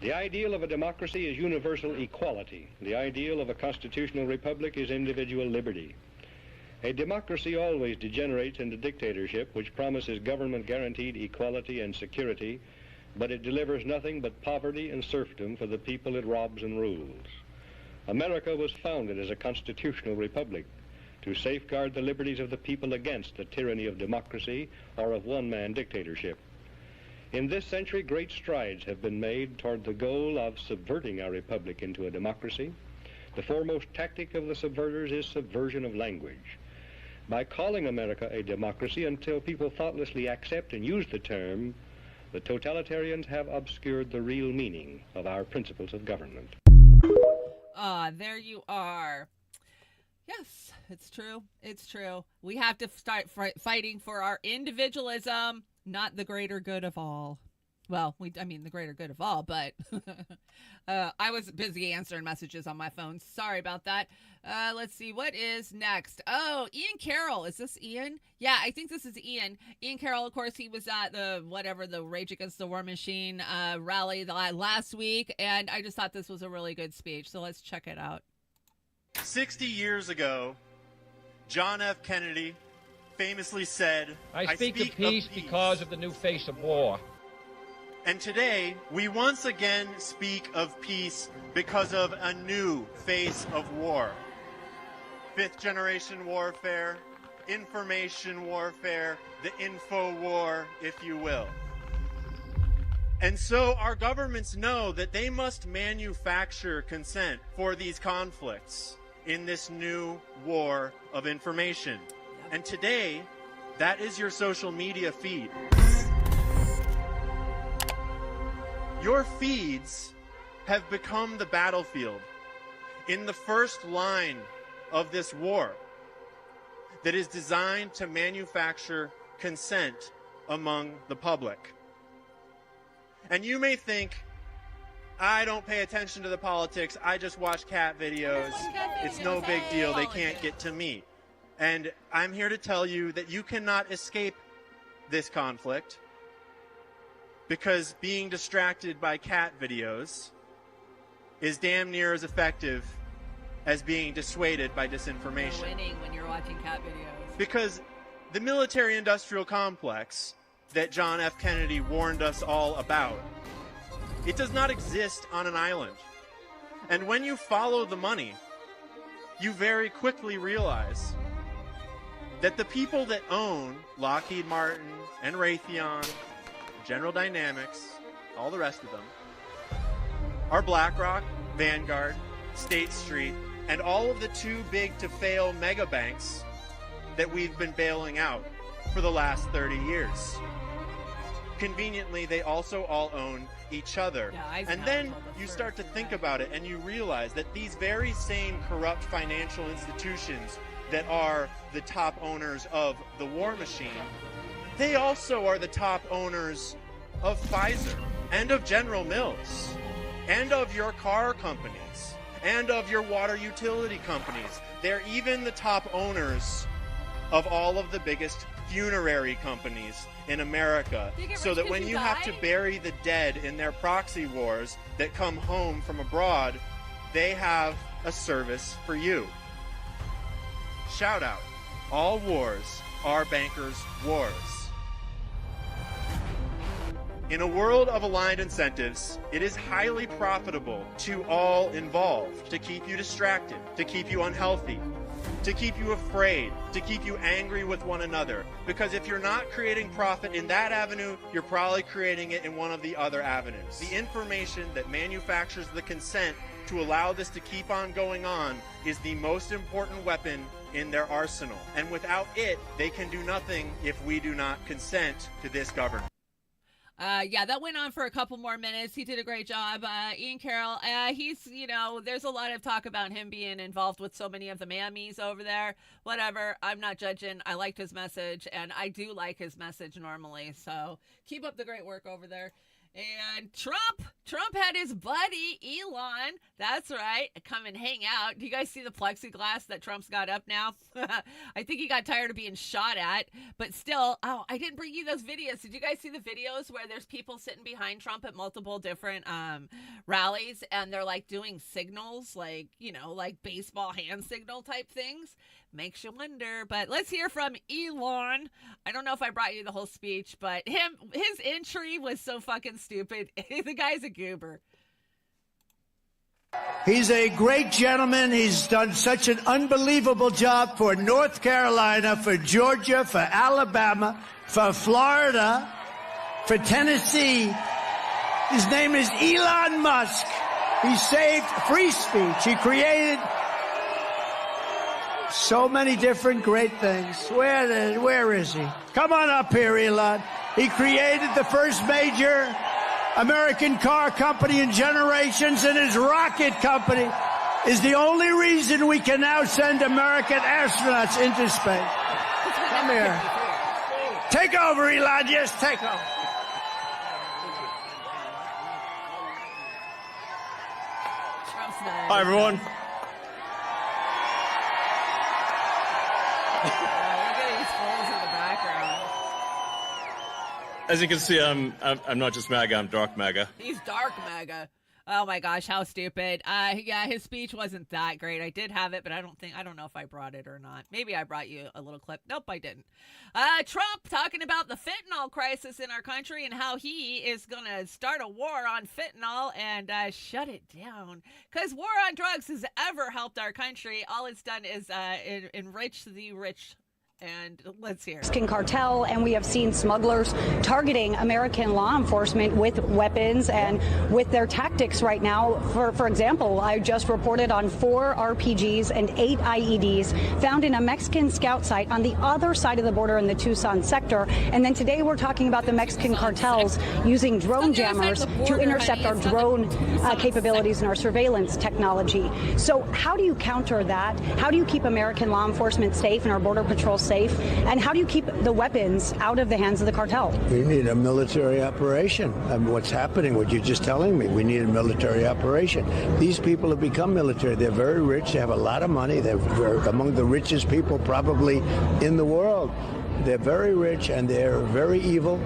The ideal of a democracy is universal equality. The ideal of a constitutional republic is individual liberty. A democracy always degenerates into dictatorship, which promises government-guaranteed equality and security, but it delivers nothing but poverty and serfdom for the people it robs and rules. America was founded as a constitutional republic to safeguard the liberties of the people against the tyranny of democracy or of one-man dictatorship. In this century, great strides have been made toward the goal of subverting our republic into a democracy. The foremost tactic of the subverters is subversion of language. By calling America a democracy until people thoughtlessly accept and use the term, the totalitarians have obscured the real meaning of our principles of government. There you are. Yes, it's true. It's true. We have to start fighting for our individualism, not the greater good of all. Well, the greater good of all, but I was busy answering messages on my phone. Sorry about that. Let's see. What is next? Oh, Ian Carroll. Is this Ian? Yeah, I think this is Ian. Ian Carroll, of course, he was at the Rage Against the War Machine rally last week, and I just thought this was a really good speech. So let's check it out. 60 years ago, John F. Kennedy famously said, I speak of peace because of the new face of war. And today, we once again speak of peace because of a new face of war. Fifth generation warfare, information warfare, the info war, if you will. And so our governments know that they must manufacture consent for these conflicts in this new war of information. And today, that is your social media feed. Your feeds have become the battlefield in the first line of this war that is designed to manufacture consent among the public. And you may think, I don't pay attention to the politics, I just watch cat videos, it's no big deal, they can't get to me. And I'm here to tell you that you cannot escape this conflict, because being distracted by cat videos is damn near as effective as being dissuaded by disinformation. You're winning when you're watching cat videos. Because the military-industrial complex that John F. Kennedy warned us all about, it does not exist on an island. And when you follow the money, you very quickly realize that the people that own Lockheed Martin and Raytheon, General Dynamics, all the rest of them, are BlackRock, Vanguard, State Street, and all of the too big to fail mega banks that we've been bailing out for the last 30 years. Conveniently, they also all own each other. And then you start to think about it and you realize that these very same corrupt financial institutions that are the top owners of the war machine, they also are the top owners of Pfizer and of General Mills and of your car companies and of your water utility companies. They're even the top owners of all of the biggest funerary companies in America, so that when you have to bury the dead in their proxy wars that come home from abroad, they have a service for you. Shout out, all wars are bankers' wars. In a world of aligned incentives, it is highly profitable to all involved to keep you distracted, to keep you unhealthy, to keep you afraid, to keep you angry with one another. Because if you're not creating profit in that avenue, you're probably creating it in one of the other avenues. The information that manufactures the consent to allow this to keep on going on is the most important weapon in their arsenal. And without it, they can do nothing if we do not consent to this government. Yeah, that went on for a couple more minutes. He did a great job. Ian Carroll, he's, there's a lot of talk about him being involved with so many of the mammies over there. Whatever, I'm not judging. I liked his message, and I do like his message normally. So keep up the great work over there. And Trump had his buddy Elon, that's right, come and hang out. Do you guys see the plexiglass that Trump's got up now? I think he got tired of being shot at, but still, I didn't bring you those videos. Did you guys see the videos where there's people sitting behind Trump at multiple different rallies, and they're like doing signals, like baseball hand signal type things? Makes you wonder. But let's hear from Elon. I don't know if I brought you the whole speech, but his entry was so fucking stupid. The guy's a goober. He's a great gentleman. He's done such an unbelievable job for North Carolina, for Georgia, for Alabama, for Florida, for Tennessee. His name is Elon Musk. He saved free speech. He created so many different great things. Where is he? Come on up here, Elon. He created the first major American car company in generations, and his rocket company. is the only reason we can now send American astronauts into space. Come here. Take over, Elon. Yes, take over. Hi, everyone. As you can see, I'm not just MAGA, I'm dark MAGA. He's dark MAGA. Oh my gosh, how stupid. Yeah, his speech wasn't that great. I did have it, but I don't know if I brought it or not. Maybe I brought you a little clip. Nope, I didn't. Trump talking about the fentanyl crisis in our country and how he is going to start a war on fentanyl and shut it down. Because war on drugs has ever helped our country. All it's done is enrich the rich. And let's hear. Mexican cartel, and we have seen smugglers targeting American law enforcement with weapons and with their tactics right now. For example, I just reported on 4 RPGs and 8 IEDs found in a Mexican scout site on the other side of the border in the Tucson sector. And then today we're talking about the Mexican cartels using drone jammers to intercept our drone capabilities and our surveillance technology. So how do you counter that? How do you keep American law enforcement safe and our border patrol safe? And how do you keep the weapons out of the hands of the cartel? We need a military operation. What's happening, what you're just telling me, we need a military operation. These people have become military. They're very rich. They have a lot of money. They're among the richest people probably in the world. They're very rich and they're very evil.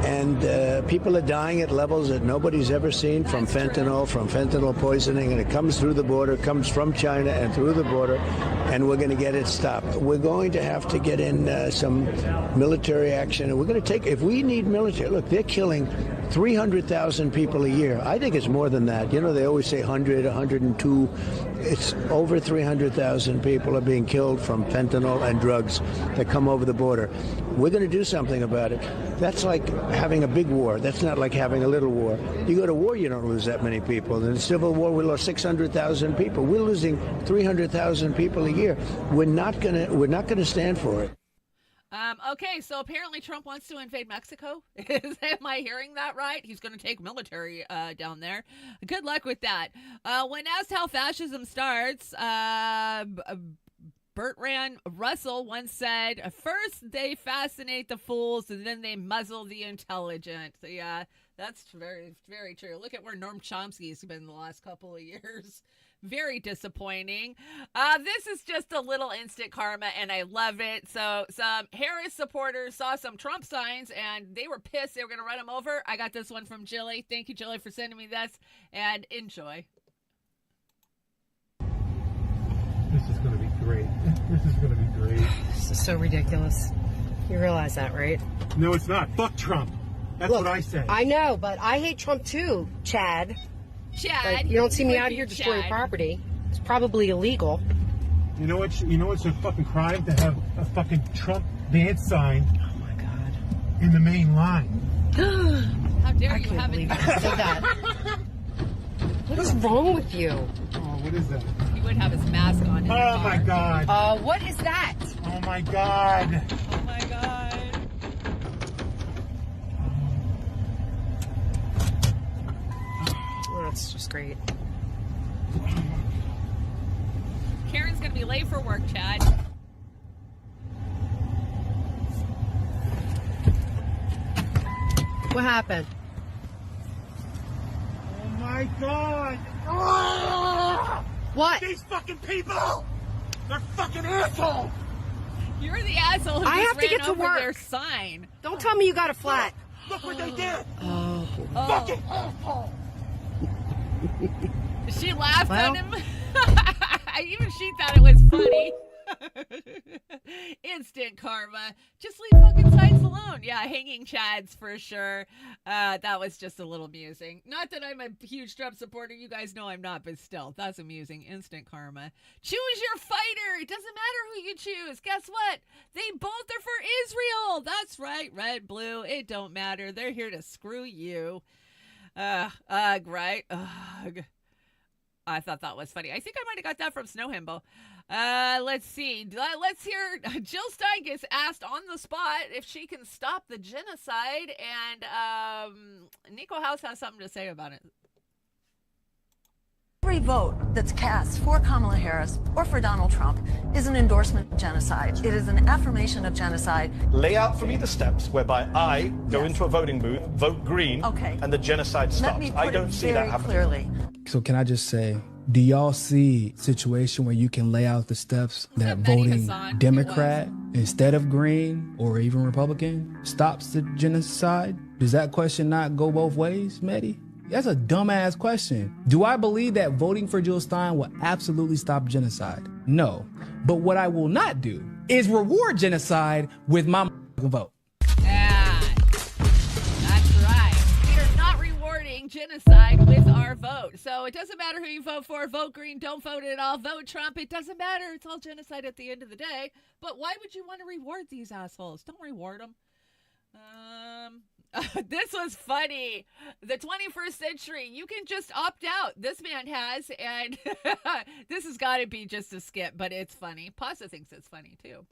And people are dying at levels that nobody's ever seen from fentanyl poisoning. And it comes through the border, comes from China and through the border. And we're going to get it stopped. We're going to have to get in some military action. And we're going to take, if we need military, look, they're killing 300,000 people a year. I think it's more than that. You know, they always say 100, 102. It's over 300,000 people are being killed from fentanyl and drugs that come over the border. We're going to do something about it. That's like having a big war. That's not like having a little war. You go to war, you don't lose that many people. In the Civil War, we lost 600,000 people. We're losing 300,000 people a year. We're not going to stand for it. Okay, so apparently Trump wants to invade Mexico. Am I hearing that right? He's going to take military down there. Good luck with that. When asked how fascism starts, Bertrand Russell once said, first they fascinate the fools and then they muzzle the intelligent. So yeah, that's very, very true. Look at where Noam Chomsky's been the last couple of years. Very disappointing. This is just a little instant karma, and I love it. So some Harris supporters saw some Trump signs, and they were pissed. They were going to run him over. I got this one from Jilly. Thank you, Jilly, for sending me this, and enjoy. This is going to be great. This is going to be great. This is so ridiculous. You realize that, right? No, it's not. Fuck Trump. That's what I say. I know, but I hate Trump too, Chad. Like, you don't see me out here destroying property. It's probably illegal. You know what's a fucking crime? To have a fucking Trump dance sign. Oh my God. In the main line. How dare you have it? Say that. What is wrong with you? Oh, what is that? He would have his mask on. Oh my God. What is that? Oh my God. Oh my God. That's just great. Karen's gonna be late for work, Chad. What happened? Oh my God. What? These fucking people! They're fucking assholes! You're the asshole who I just have to ran get to over work. their sign. Don't tell me you got a flat. Look what they did! Oh. Fucking asshole! She laughed at him. Even she thought it was funny. Instant karma. Just leave fucking signs alone. Yeah, hanging Chads for sure. That was just a little amusing. Not that I'm a huge Trump supporter. You guys know I'm not, but still, that's amusing. Instant karma. Choose your fighter. It doesn't matter who you choose. Guess what? They both are for Israel. That's right. Red, blue. It don't matter. They're here to screw you. Right? Ugh. I thought that was funny. I think I might have got that from Snow Himbo. Let's see. Let's hear Jill Stein gets asked on the spot if she can stop the genocide, and Nico House has something to say about it. Every vote that's cast for Kamala Harris or for Donald Trump is an endorsement of genocide. It is an affirmation of genocide. Lay out for me the steps whereby I go into a voting booth, vote green, and the genocide stops. Let me put I don't it see that very happening. clearly. So can I just say, do y'all see a situation where you can lay out the steps that voting Democrat instead of Green or even Republican stops the genocide? Does that question not go both ways, Mehdi? That's a dumbass question. Do I believe that voting for Jill Stein will absolutely stop genocide? No. But what I will not do is reward genocide with my vote. Genocide with our vote. So it doesn't matter who you vote for. Vote Green, don't vote at all. Vote Trump. It doesn't matter. It's all genocide at the end of the day. But why would you want to reward these assholes? Don't reward them. This was funny. The 21st century. You can just opt out. This man has, and this has got to be just a skit, but it's funny. Pasta thinks it's funny too.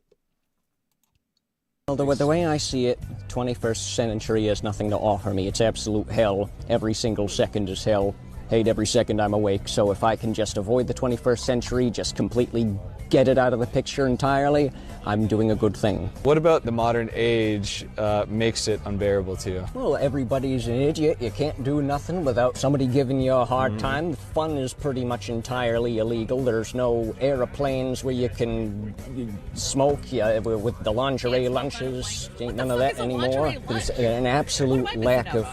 Well, the way I see it, 21st century has nothing to offer me. It's absolute hell. Every single second is hell. Hate every second I'm awake. So if I can just avoid the 21st century, just completely get it out of the picture entirely, I'm doing a good thing. What about the modern age makes it unbearable to you? Well, everybody's an idiot. You can't do nothing without somebody giving you a hard time. Fun is pretty much entirely illegal. There's no aeroplanes where you can smoke with the lingerie lunches. Ain't none of that anymore. There's an absolute lack of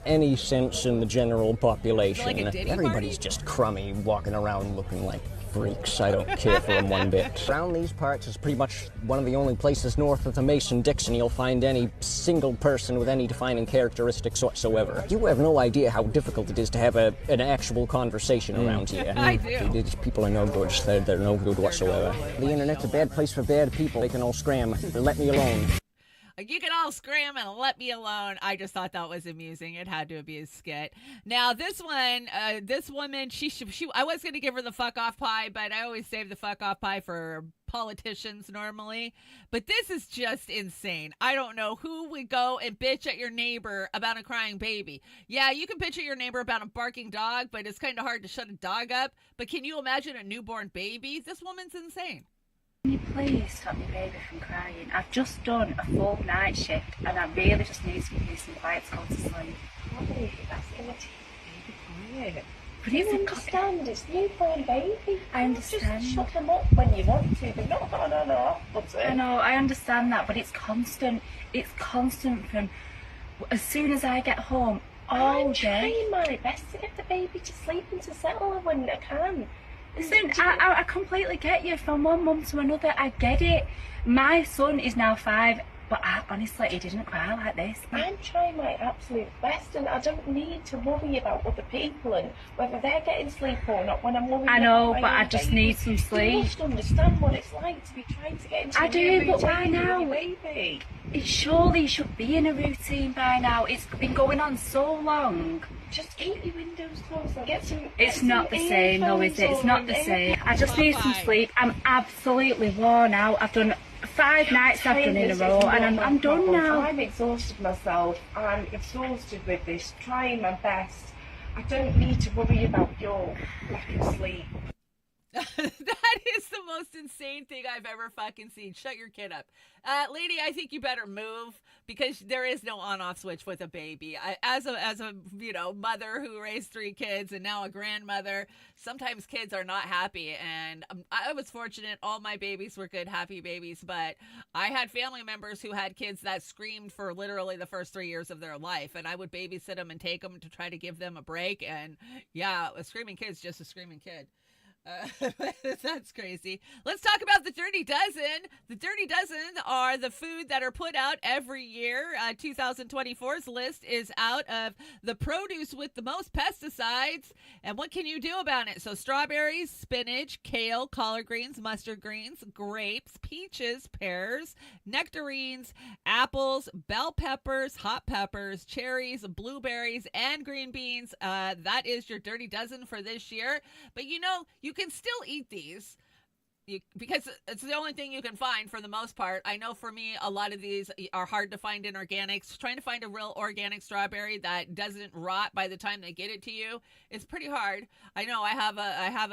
any sense in the general population. Like Everybody's just crummy, walking around looking like freaks. I don't care for them one bit. Around these parts is pretty much one of the only places north of the Mason-Dixon you'll find any single person with any defining characteristics whatsoever. You have no idea how difficult it is to have an actual conversation around here. I do. These people are no good. They're no good whatsoever. The internet's a bad place for bad people. They can all scram. Let me alone. You can all scram and let me alone. I just thought that was amusing. It had to be a skit. Now, this one, this woman, I was going to give her the fuck off pie, but I always save the fuck off pie for politicians normally. But this is just insane. I don't know who would go and bitch at your neighbor about a crying baby. Yeah, you can bitch at your neighbor about a barking dog, but it's kind of hard to shut a dog up. But can you imagine a newborn baby? This woman's insane. Can you please stop my baby from crying? I've just done a full night shift and I really just need some peace and quiet to go to sleep. I believe that's going to take the baby quiet. But you understand, it's newborn baby. I understand. Just shut them up when you want to, but no. I know, I understand that, but it's constant. It's constant from as soon as I get home all day. I'm trying my best to get the baby to sleep and to settle her when I can. Listen, I completely get you. From one mum to another, I get it. My son is now 5, but honestly, he didn't cry like this. I'm trying my absolute best, and I don't need to worry about other people and whether they're getting sleep or not when I'm worrying. I know, about but my I just baby. need some sleep. You must understand what it's like to be trying to get into I a do, new but why routine with now? your baby. It surely should be in a routine by now. It's been going on so long. Just keep your windows closed and get some. It's not the same though, is it? It's not the same. I just need some sleep. I'm absolutely worn out. I've done 5 nights I've done in a row and I'm done now. I've exhausted myself. I'm exhausted with this, trying my best. I don't need to worry about your lack of sleep. That is the most insane thing I've ever fucking seen. Shut your kid up. Lady, I think you better move because there is no on-off switch with a baby. As a mother who raised 3 kids and now a grandmother, sometimes kids are not happy. And I was fortunate. All my babies were good, happy babies. But I had family members who had kids that screamed for literally the first 3 years of their life. And I would babysit them and take them to try to give them a break. And yeah, a screaming kid's just a screaming kid. That's crazy. Let's talk about the Dirty Dozen. The Dirty Dozen are the food that are put out every year. 2024's list is out of the produce with the most pesticides. And what can you do about it? So strawberries, spinach, kale, collard greens, mustard greens, grapes, peaches, pears, nectarines, apples, bell peppers, hot peppers, cherries, blueberries, and green beans. That is your Dirty Dozen for this year. But you can still eat these. Because it's the only thing you can find for the most part. I know for me, a lot of these are hard to find in organics. Trying to find a real organic strawberry that doesn't rot by the time they get it to you is pretty hard. I know I have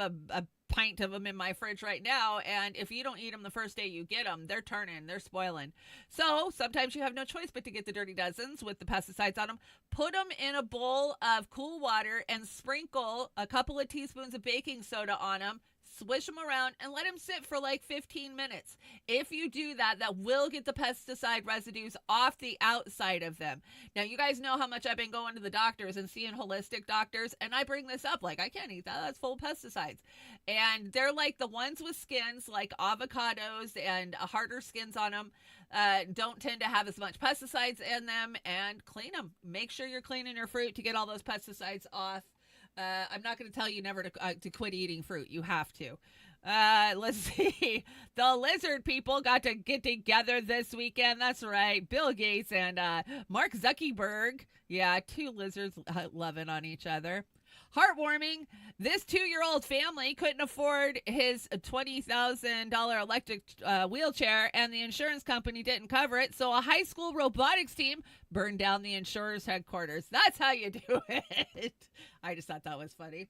a pint of them in my fridge right now, and if you don't eat them the first day you get them, they're turning, they're spoiling. So sometimes you have no choice but to get the dirty dozens with the pesticides on them. Put them in a bowl of cool water and sprinkle a couple of teaspoons of baking soda on them. Swish them around and let them sit for like 15 minutes. If you do that, that will get the pesticide residues off the outside of them. Now, you guys know how much I've been going to the doctors and seeing holistic doctors, and I bring this up like, I can't eat that. That's full of pesticides. And they're like the ones with skins, like avocados and harder skins on them, don't tend to have as much pesticides in them, and clean them. Make sure you're cleaning your fruit to get all those pesticides off. I'm not going to tell you never to quit eating fruit. You have to. Let's see. The lizard people got to get together this weekend. That's right. Bill Gates and Mark Zuckerberg. Yeah, two lizards loving on each other. Heartwarming. This 2-year-old family couldn't afford his $20,000 electric wheelchair, and the insurance company didn't cover it. So a high school robotics team burned down the insurer's headquarters. That's how you do it. I just thought that was funny.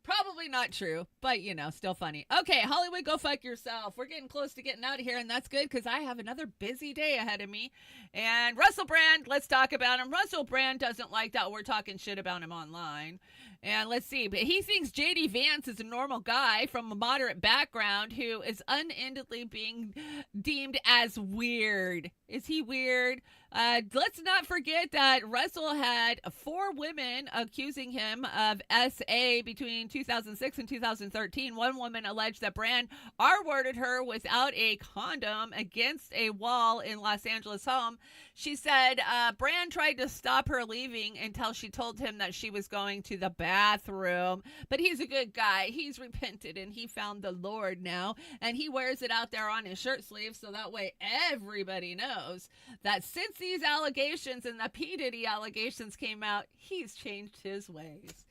Probably not true, but, still funny. Okay, Hollywood, go fuck yourself. We're getting close to getting out of here, and that's good because I have another busy day ahead of me. And Russell Brand, let's talk about him. Russell Brand doesn't like that we're talking shit about him online. And let's see, but he thinks J.D. Vance is a normal guy from a moderate background who is unendingly being deemed as weird. Is he weird? Let's not forget that Russell had 4 women accusing him of SA between 2006 and 2013. One woman alleged that Brand R-worded her without a condom against a wall in Los Angeles home. She said Brand tried to stop her leaving until she told him that she was going to the bathroom. But he's a good guy. He's repented and he found the Lord now. And he wears it out there on his shirt sleeve so that way everybody knows that since these allegations and the P. Diddy allegations came out, he's changed his ways.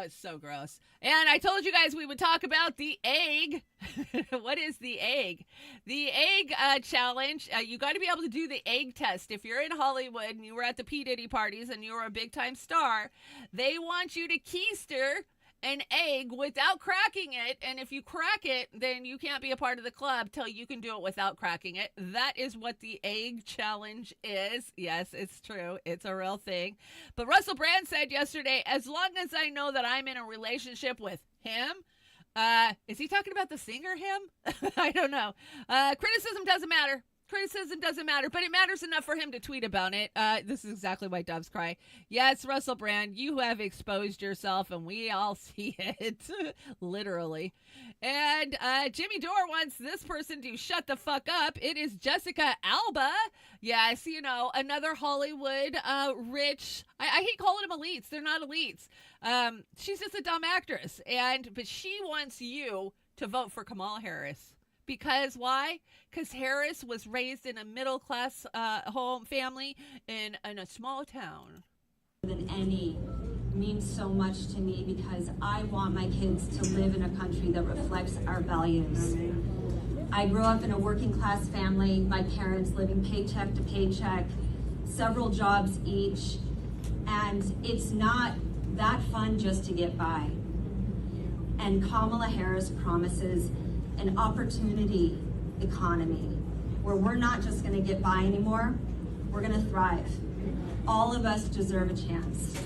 It's so gross. And I told you guys we would talk about the egg. What is the egg? The egg challenge. You got to be able to do the egg test. If you're in Hollywood and you were at the P. Diddy parties and you were a big time star, they want you to keister an egg without cracking it, and if you crack it, then you can't be a part of the club till you can do it without cracking it. That is what the egg challenge is. Yes, it's true. It's a real thing. But Russell Brand said yesterday, as long as I know that I'm in a relationship with him, is he talking about the singer him? I don't know. Criticism doesn't matter. Criticism doesn't matter, but it matters enough for him to tweet about it. This is exactly why doves cry. Yes, Russell Brand, you have exposed yourself, and we all see it, literally. And Jimmy Dore wants this person to shut the fuck up. It is Jessica Alba. Yes, another Hollywood rich. I hate calling them elites. They're not elites. She's just a dumb actress, but she wants you to vote for Kamala Harris. Because why? Because Harris was raised in a middle-class home family in a small town. Than any means so much to me because I want my kids to live in a country that reflects our values. I grew up in a working-class family, my parents living paycheck to paycheck, several jobs each, and it's not that fun just to get by. And Kamala Harris promises an opportunity economy where we're not just going to get by anymore, we're going to thrive. All of us deserve a chance.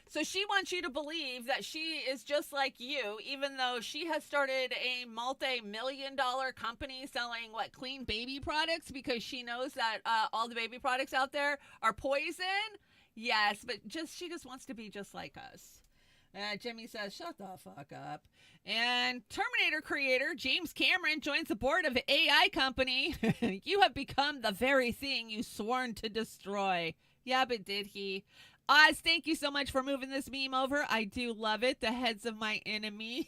So she wants you to believe that she is just like you, even though she has started a multi-million-dollar company selling, clean baby products because she knows that all the baby products out there are poison? Yes, but she just wants to be just like us. Jimmy says, shut the fuck up. And Terminator creator James Cameron joins the board of an AI company. You have become the very thing you sworn to destroy. Yeah, but did he? Oz, thank you so much for moving this meme over. I do love it. The heads of my enemies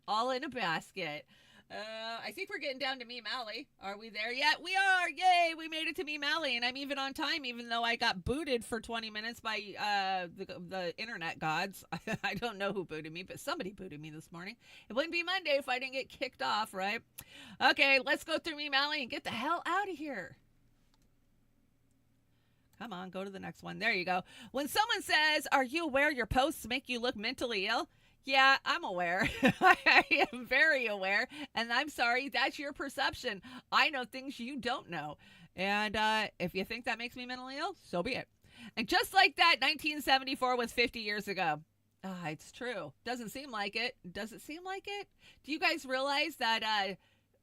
all in a basket. I think we're getting down to Meme Alley. Are we there yet? We are. Yay, we made it to Meme Alley, and I'm even on time, even though I got booted for 20 minutes by the internet gods. I don't know who booted me, but somebody booted me this morning. It wouldn't be Monday if I didn't get kicked off, right? Okay, let's go through Meme Alley and get the hell out of here. Come on, go to the next one. There you go. When someone says, "Are you aware your posts make you look mentally ill?" Yeah, I'm aware. I am very aware. And I'm sorry, that's your perception. I know things you don't know. And if you think that makes me mentally ill, so be it. And just like that, 1974 was 50 years ago. It's true. Doesn't seem like it. Does it seem like it? Do you guys realize that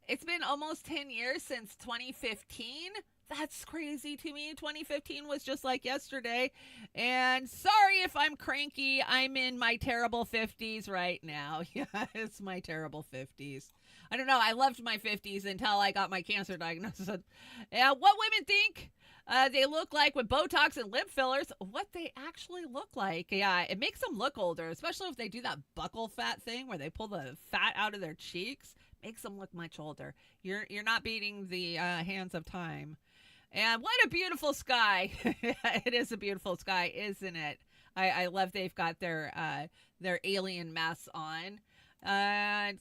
it's been almost 10 years since 2015? That's crazy to me. 2015 was just like yesterday. And sorry if I'm cranky. I'm in my terrible 50s right now. Yeah, it's my terrible 50s. I don't know. I loved my 50s until I got my cancer diagnosis. What women think they look like with Botox and lip fillers, what they actually look like. Yeah, it makes them look older, especially if they do that buccal fat thing where they pull the fat out of their cheeks. Makes them look much older. You're not beating the hands of time. And what a beautiful sky. It is a beautiful sky, isn't it? I love they've got their alien masks on.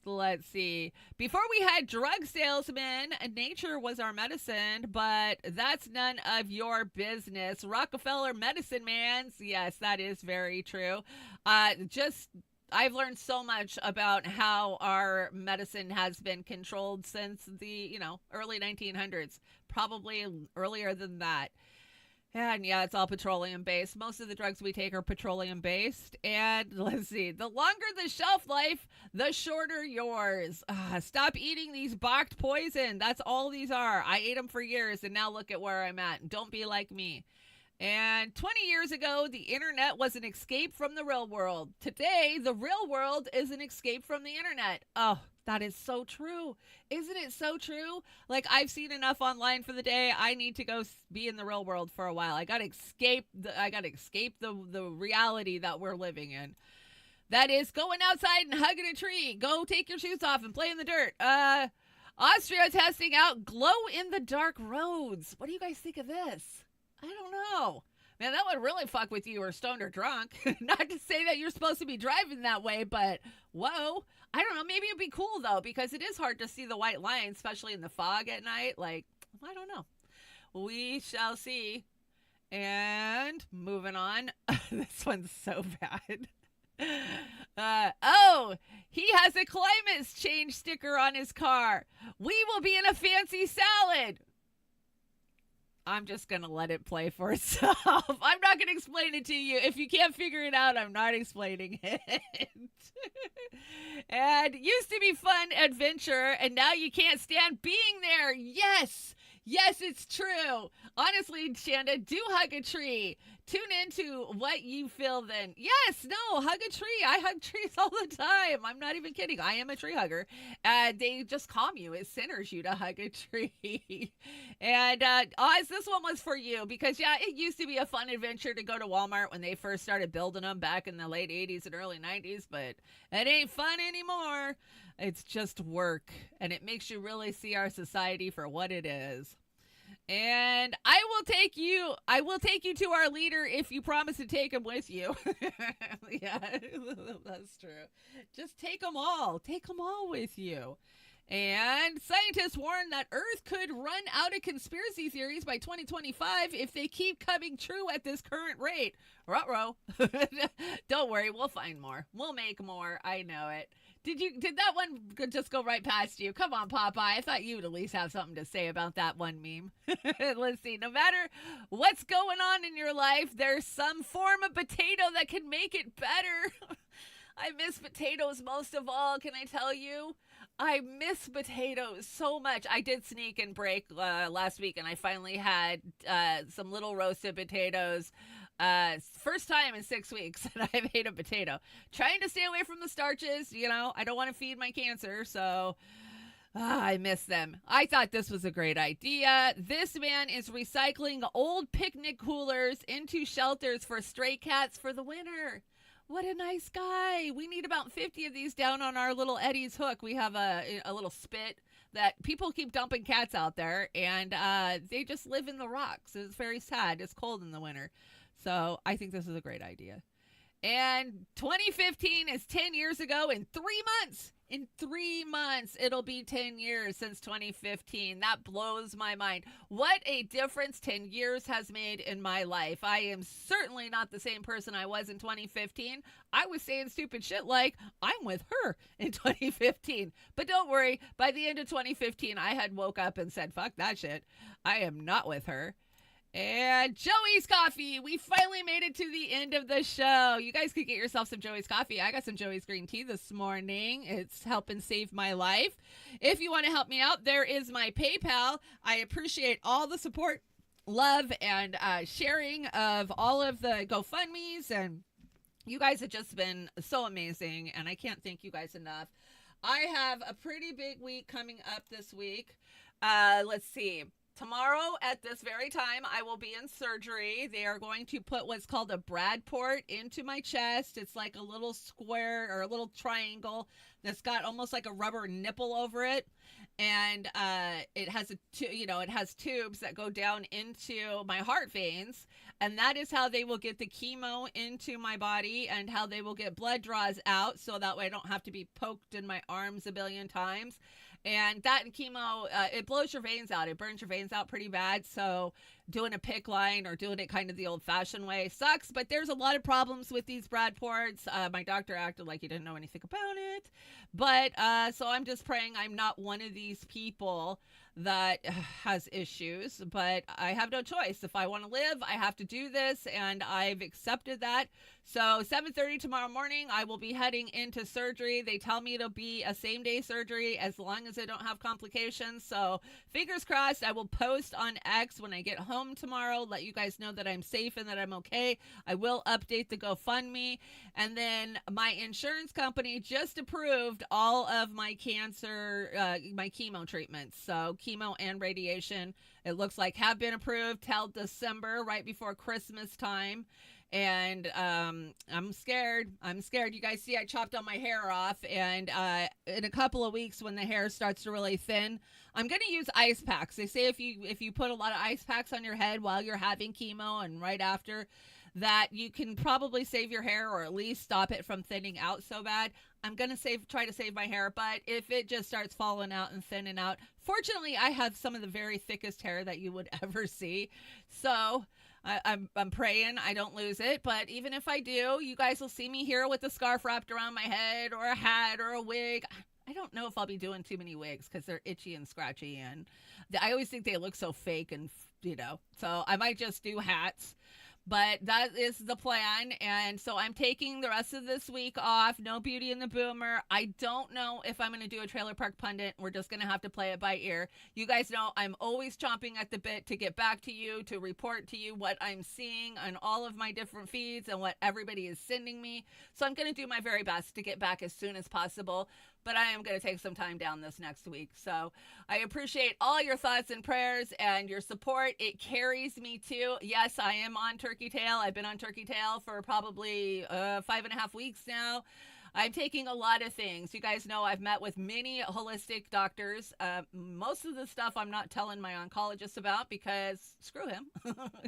Let's see. Before we had drug salesmen, nature was our medicine, but that's none of your business. Rockefeller medicine mans. Yes, that is very true. I've learned so much about how our medicine has been controlled since the, early 1900s, probably earlier than that. And yeah, it's all petroleum based. Most of the drugs we take are petroleum based. And let's see, the longer the shelf life, the shorter yours. Stop eating these boxed poison. That's all these are. I ate them for years and now look at where I'm at. Don't be like me. And 20 years ago, the internet was an escape from the real world. Today, the real world is an escape from the internet. Oh, that is so true. Isn't it so true? Like, I've seen enough online for the day. I need to go be in the real world for a while. I got to escape the reality that we're living in. That is going outside and hugging a tree. Go take your shoes off and play in the dirt. Austria testing out glow-in-the-dark roads. What do you guys think of this? I don't know. Man, that would really fuck with you or stoned or drunk. Not to say that you're supposed to be driving that way, but whoa. I don't know. Maybe it'd be cool, though, because it is hard to see the white line, especially in the fog at night. Like, I don't know. We shall see. And moving on. This one's so bad. He has a climate change sticker on his car. We will be in a fancy salad. I'm just going to let it play for itself. I'm not going to explain it to you. If you can't figure it out, I'm not explaining it. And used to be fun adventure, and now you can't stand being there. Yes. Yes, it's true. Honestly, Chanda, do hug a tree. Tune into what you feel then. Yes, no, hug a tree. I hug trees all the time. I'm not even kidding. I am a tree hugger. They just calm you. It centers you to hug a tree. And Oz, this one was for you because, yeah, it used to be a fun adventure to go to Walmart when they first started building them back in the late 80s and early 90s, but it ain't fun anymore. It's just work, and it makes you really see our society for what it is. And I will take you to our leader if you promise to take him with you. Yeah, that's true. Just take them all with you. And scientists warn that Earth could run out of conspiracy theories by 2025 if they keep coming true at this current rate. Ruh-roh. Don't worry, we'll find more. We'll make more. I know it. Did that one just go right past you? Come on, Popeye. I thought you would at least have something to say about that one meme. Let's see. No matter what's going on in your life, there's some form of potato that can make it better. I miss potatoes most of all, can I tell you? I miss potatoes so much. I did sneak and break last week, and I finally had some little roasted potatoes. First time in 6 weeks that I've ate a potato. Trying to stay away from the starches, I don't want to feed my cancer, so I miss them. I thought this was a great idea. This man is recycling old picnic coolers into shelters for stray cats for the winter. What a nice guy. We need about 50 of these down on our little Eddie's Hook. We have a little spit that people keep dumping cats out there, and they just live in the rocks. It's very sad. It's cold in the winter. So I think this is a great idea. And 2015 is 10 years ago in 3 months. In 3 months, it'll be 10 years since 2015. That blows my mind. What a difference 10 years has made in my life. I am certainly not the same person I was in 2015. I was saying stupid shit like, I'm with her in 2015. But don't worry, by the end of 2015, I had woke up and said, fuck that shit. I am not with her. And Joey's Coffee. We finally made it to the end of the show. You guys could get yourself some Joey's Coffee. I got some Joey's Green Tea this morning. It's helping save my life. If you want to help me out, there is my PayPal. I appreciate all the support, love, and sharing of all of the GoFundMes. And you guys have just been so amazing, and I can't thank you guys enough. I have a pretty big week coming up this week. Let's see. Tomorrow at this very time, I will be in surgery. They are going to put what's called a Brad port into my chest. It's like a little square or a little triangle that's got almost like a rubber nipple over it. And it has it has tubes that go down into my heart veins. And that is how they will get the chemo into my body and how they will get blood draws out. So that way I don't have to be poked in my arms a billion times. And that chemo, it blows your veins out. It burns your veins out pretty bad. So doing a PICC line or doing it kind of the old-fashioned way sucks. But there's a lot of problems with these Brad ports. My doctor acted like he didn't know anything about it. But so I'm just praying I'm not one of these people that has issues. But I have no choice. If I want to live, I have to do this. And I've accepted that. So 7:30 tomorrow morning, I will be heading into surgery. They tell me it'll be a same-day surgery as long as I don't have complications. So fingers crossed. I will post on X when I get home tomorrow, let you guys know that I'm safe and that I'm okay. I will update the GoFundMe. And then my insurance company just approved all of my cancer, my chemo treatments. So chemo and radiation, it looks like have been approved till December, right before Christmas time. And I'm scared. You guys see I chopped all my hair off. And in a couple of weeks when the hair starts to really thin, I'm going to use ice packs. They say if you put a lot of ice packs on your head while you're having chemo and right after, that you can probably save your hair or at least stop it from thinning out so bad. I'm going to try to save my hair, but if it just starts falling out and thinning out, fortunately, I have some of the very thickest hair that you would ever see. So I'm praying I don't lose it, but even if I do, you guys will see me here with a scarf wrapped around my head or a hat or a wig. I don't know if I'll be doing too many wigs because they're itchy and scratchy, and I always think they look so fake and, so I might just do hats. But that is the plan, and so I'm taking the rest of this week off. No Beauty and the Boomer. I don't know if I'm going to do a Trailer Park Pundit. We're just going to have to play it by ear. You guys know I'm always chomping at the bit to get back to you, to report to you what I'm seeing on all of my different feeds and what everybody is sending me. So I'm going to do my very best to get back as soon as possible. But I am going to take some time down this next week. So I appreciate all your thoughts and prayers and your support. It carries me too. Yes, I am on Turkey Tail. I've been on Turkey Tail for probably 5.5 weeks now. I'm taking a lot of things. You guys know I've met with many holistic doctors. Most of the stuff I'm not telling my oncologist about because screw him.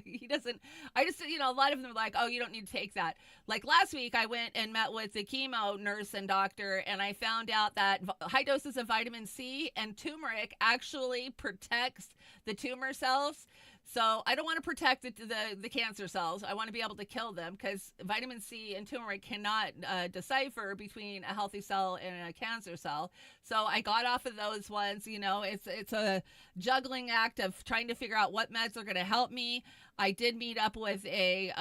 He doesn't, a lot of them are like, oh, you don't need to take that. Like last week, I went and met with the chemo nurse and doctor, and I found out that high doses of vitamin C and turmeric actually protects the tumor cells. So I don't want to protect the cancer cells. I want to be able to kill them because vitamin C and turmeric cannot decipher between a healthy cell and a cancer cell. So I got off of those ones. It's a juggling act of trying to figure out what meds are going to help me. I did meet up with a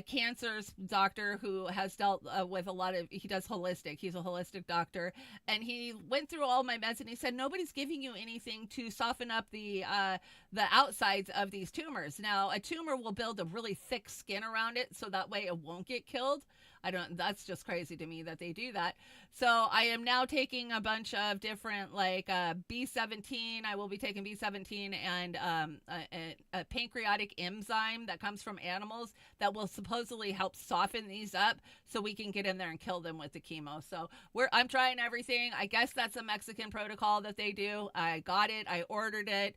cancer doctor who has dealt with a lot of, he does holistic. He's a holistic doctor. And he went through all my meds and he said, nobody's giving you anything to soften up the outsides of these tumors. Now, a tumor will build a really thick skin around it so that way it won't get killed. That's just crazy to me that they do that. So I am now taking a bunch of different, like B17. I will be taking B17 and a pancreatic enzyme that comes from animals that will supposedly help soften these up so we can get in there and kill them with the chemo. So I'm trying everything. I guess that's a Mexican protocol that they do. I got it. I ordered it.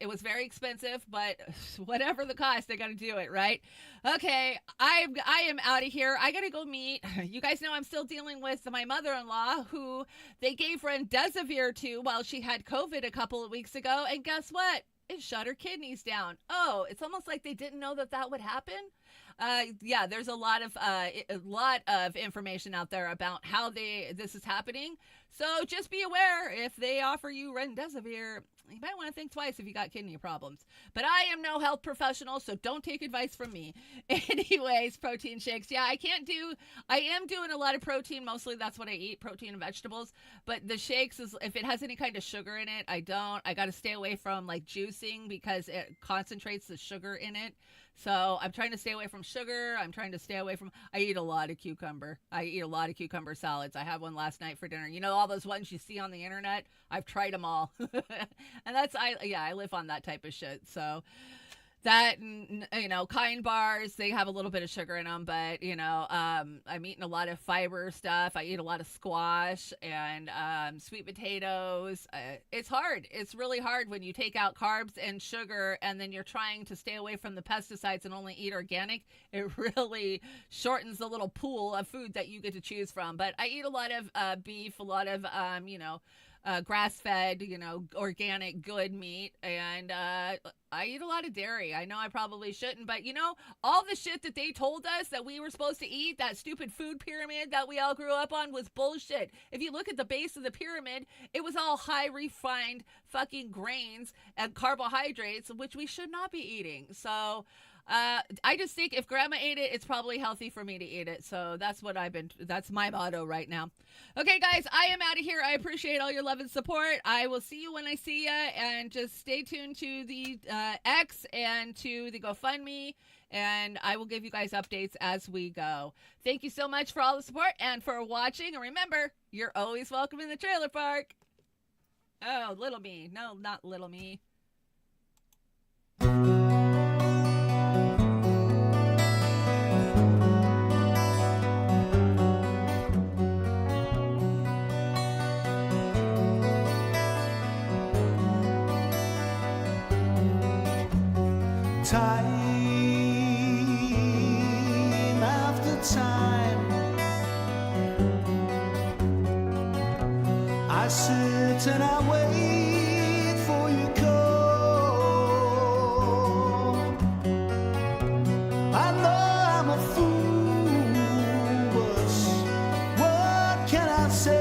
It was very expensive, but whatever the cost, I got to do it, right? Okay, I am out of here. I got to go meet. You guys know I'm still dealing with my mother-in-law, who they gave remdesivir to while she had COVID a couple of weeks ago, and guess what? It shut her kidneys down. Oh, it's almost like they didn't know that would happen. Yeah, there's a lot of information out there about how this is happening. So just be aware, if they offer you remdesivir, you might want to think twice if you got kidney problems. But I am no health professional, so don't take advice from me. Anyways, protein shakes. Yeah, I am doing a lot of protein. Mostly that's what I eat, protein and vegetables. But the shakes, if it has any kind of sugar in it, I got to stay away from like juicing because it concentrates the sugar in it. So I'm trying to stay away from sugar. I eat a lot of cucumber. I eat a lot of cucumber salads. I had one last night for dinner. You know, all those ones you see on the internet? I've tried them all. And I live on that type of shit. So that, you know, Kind bars, they have a little bit of sugar in them, but, you know, I'm eating a lot of fiber stuff. I eat a lot of squash and sweet potatoes. It's hard. It's really hard when you take out carbs and sugar and then you're trying to stay away from the pesticides and only eat organic. It really shortens the little pool of food that you get to choose from. But I eat a lot of beef, a lot of, grass-fed, you know, organic, good meat, and I eat a lot of dairy. I know I probably shouldn't, but, you know, all the shit that they told us that we were supposed to eat, that stupid food pyramid that we all grew up on, was bullshit. If you look at the base of the pyramid, it was all high refined fucking grains and carbohydrates, which we should not be eating. So I just think if grandma ate it, it's probably healthy for me to eat it. So that's my motto right now. Okay, guys, I am out of here. I appreciate all your love and support. I will see you when I see you, and just stay tuned to the X and to the GoFundMe, and I will give you guys updates as we go. Thank you so much for all the support and for watching. And remember, you're always welcome in the trailer park. Oh, little me. No, not little me. Time after time, I sit and I wait for you to come. I know I'm a fool, but what can I say?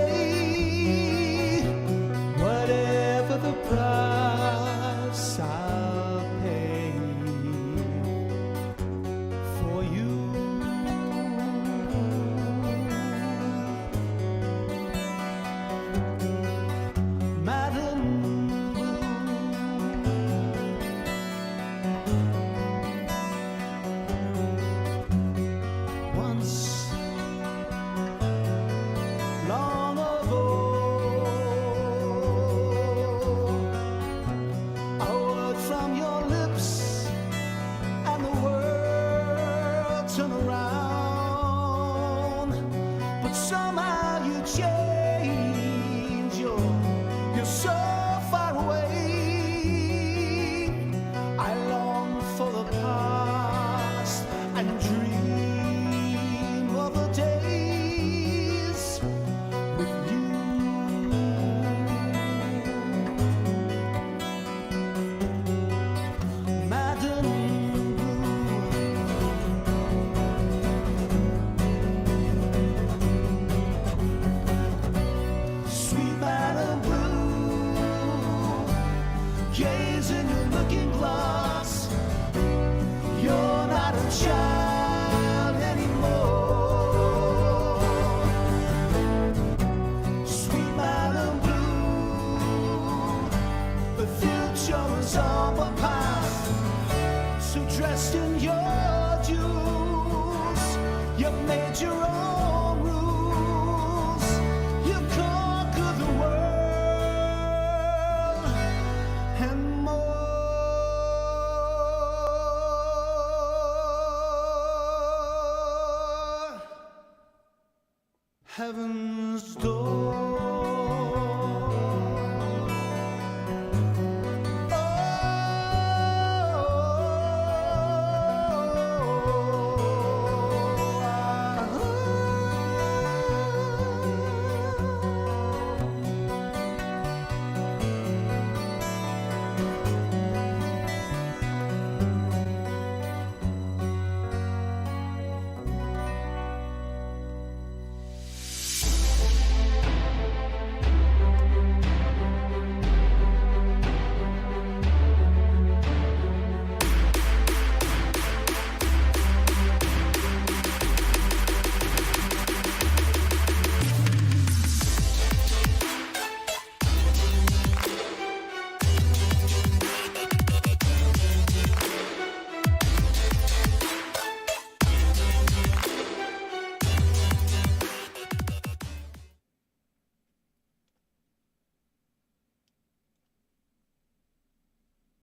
Whatever the price I'll pay for you. Madam, once long ago, a word from your lips and the world turned around, but somehow you change. You're so far away. I long for the past and dream of the days with you. Madam Blue, sweet Madam Blue, gaze in your looking glass. You're not a child anymore. Sweet Madam Blue, the future is on the path. So dressed in your jewels, You've made your own rules. You conquer the world and more. Heaven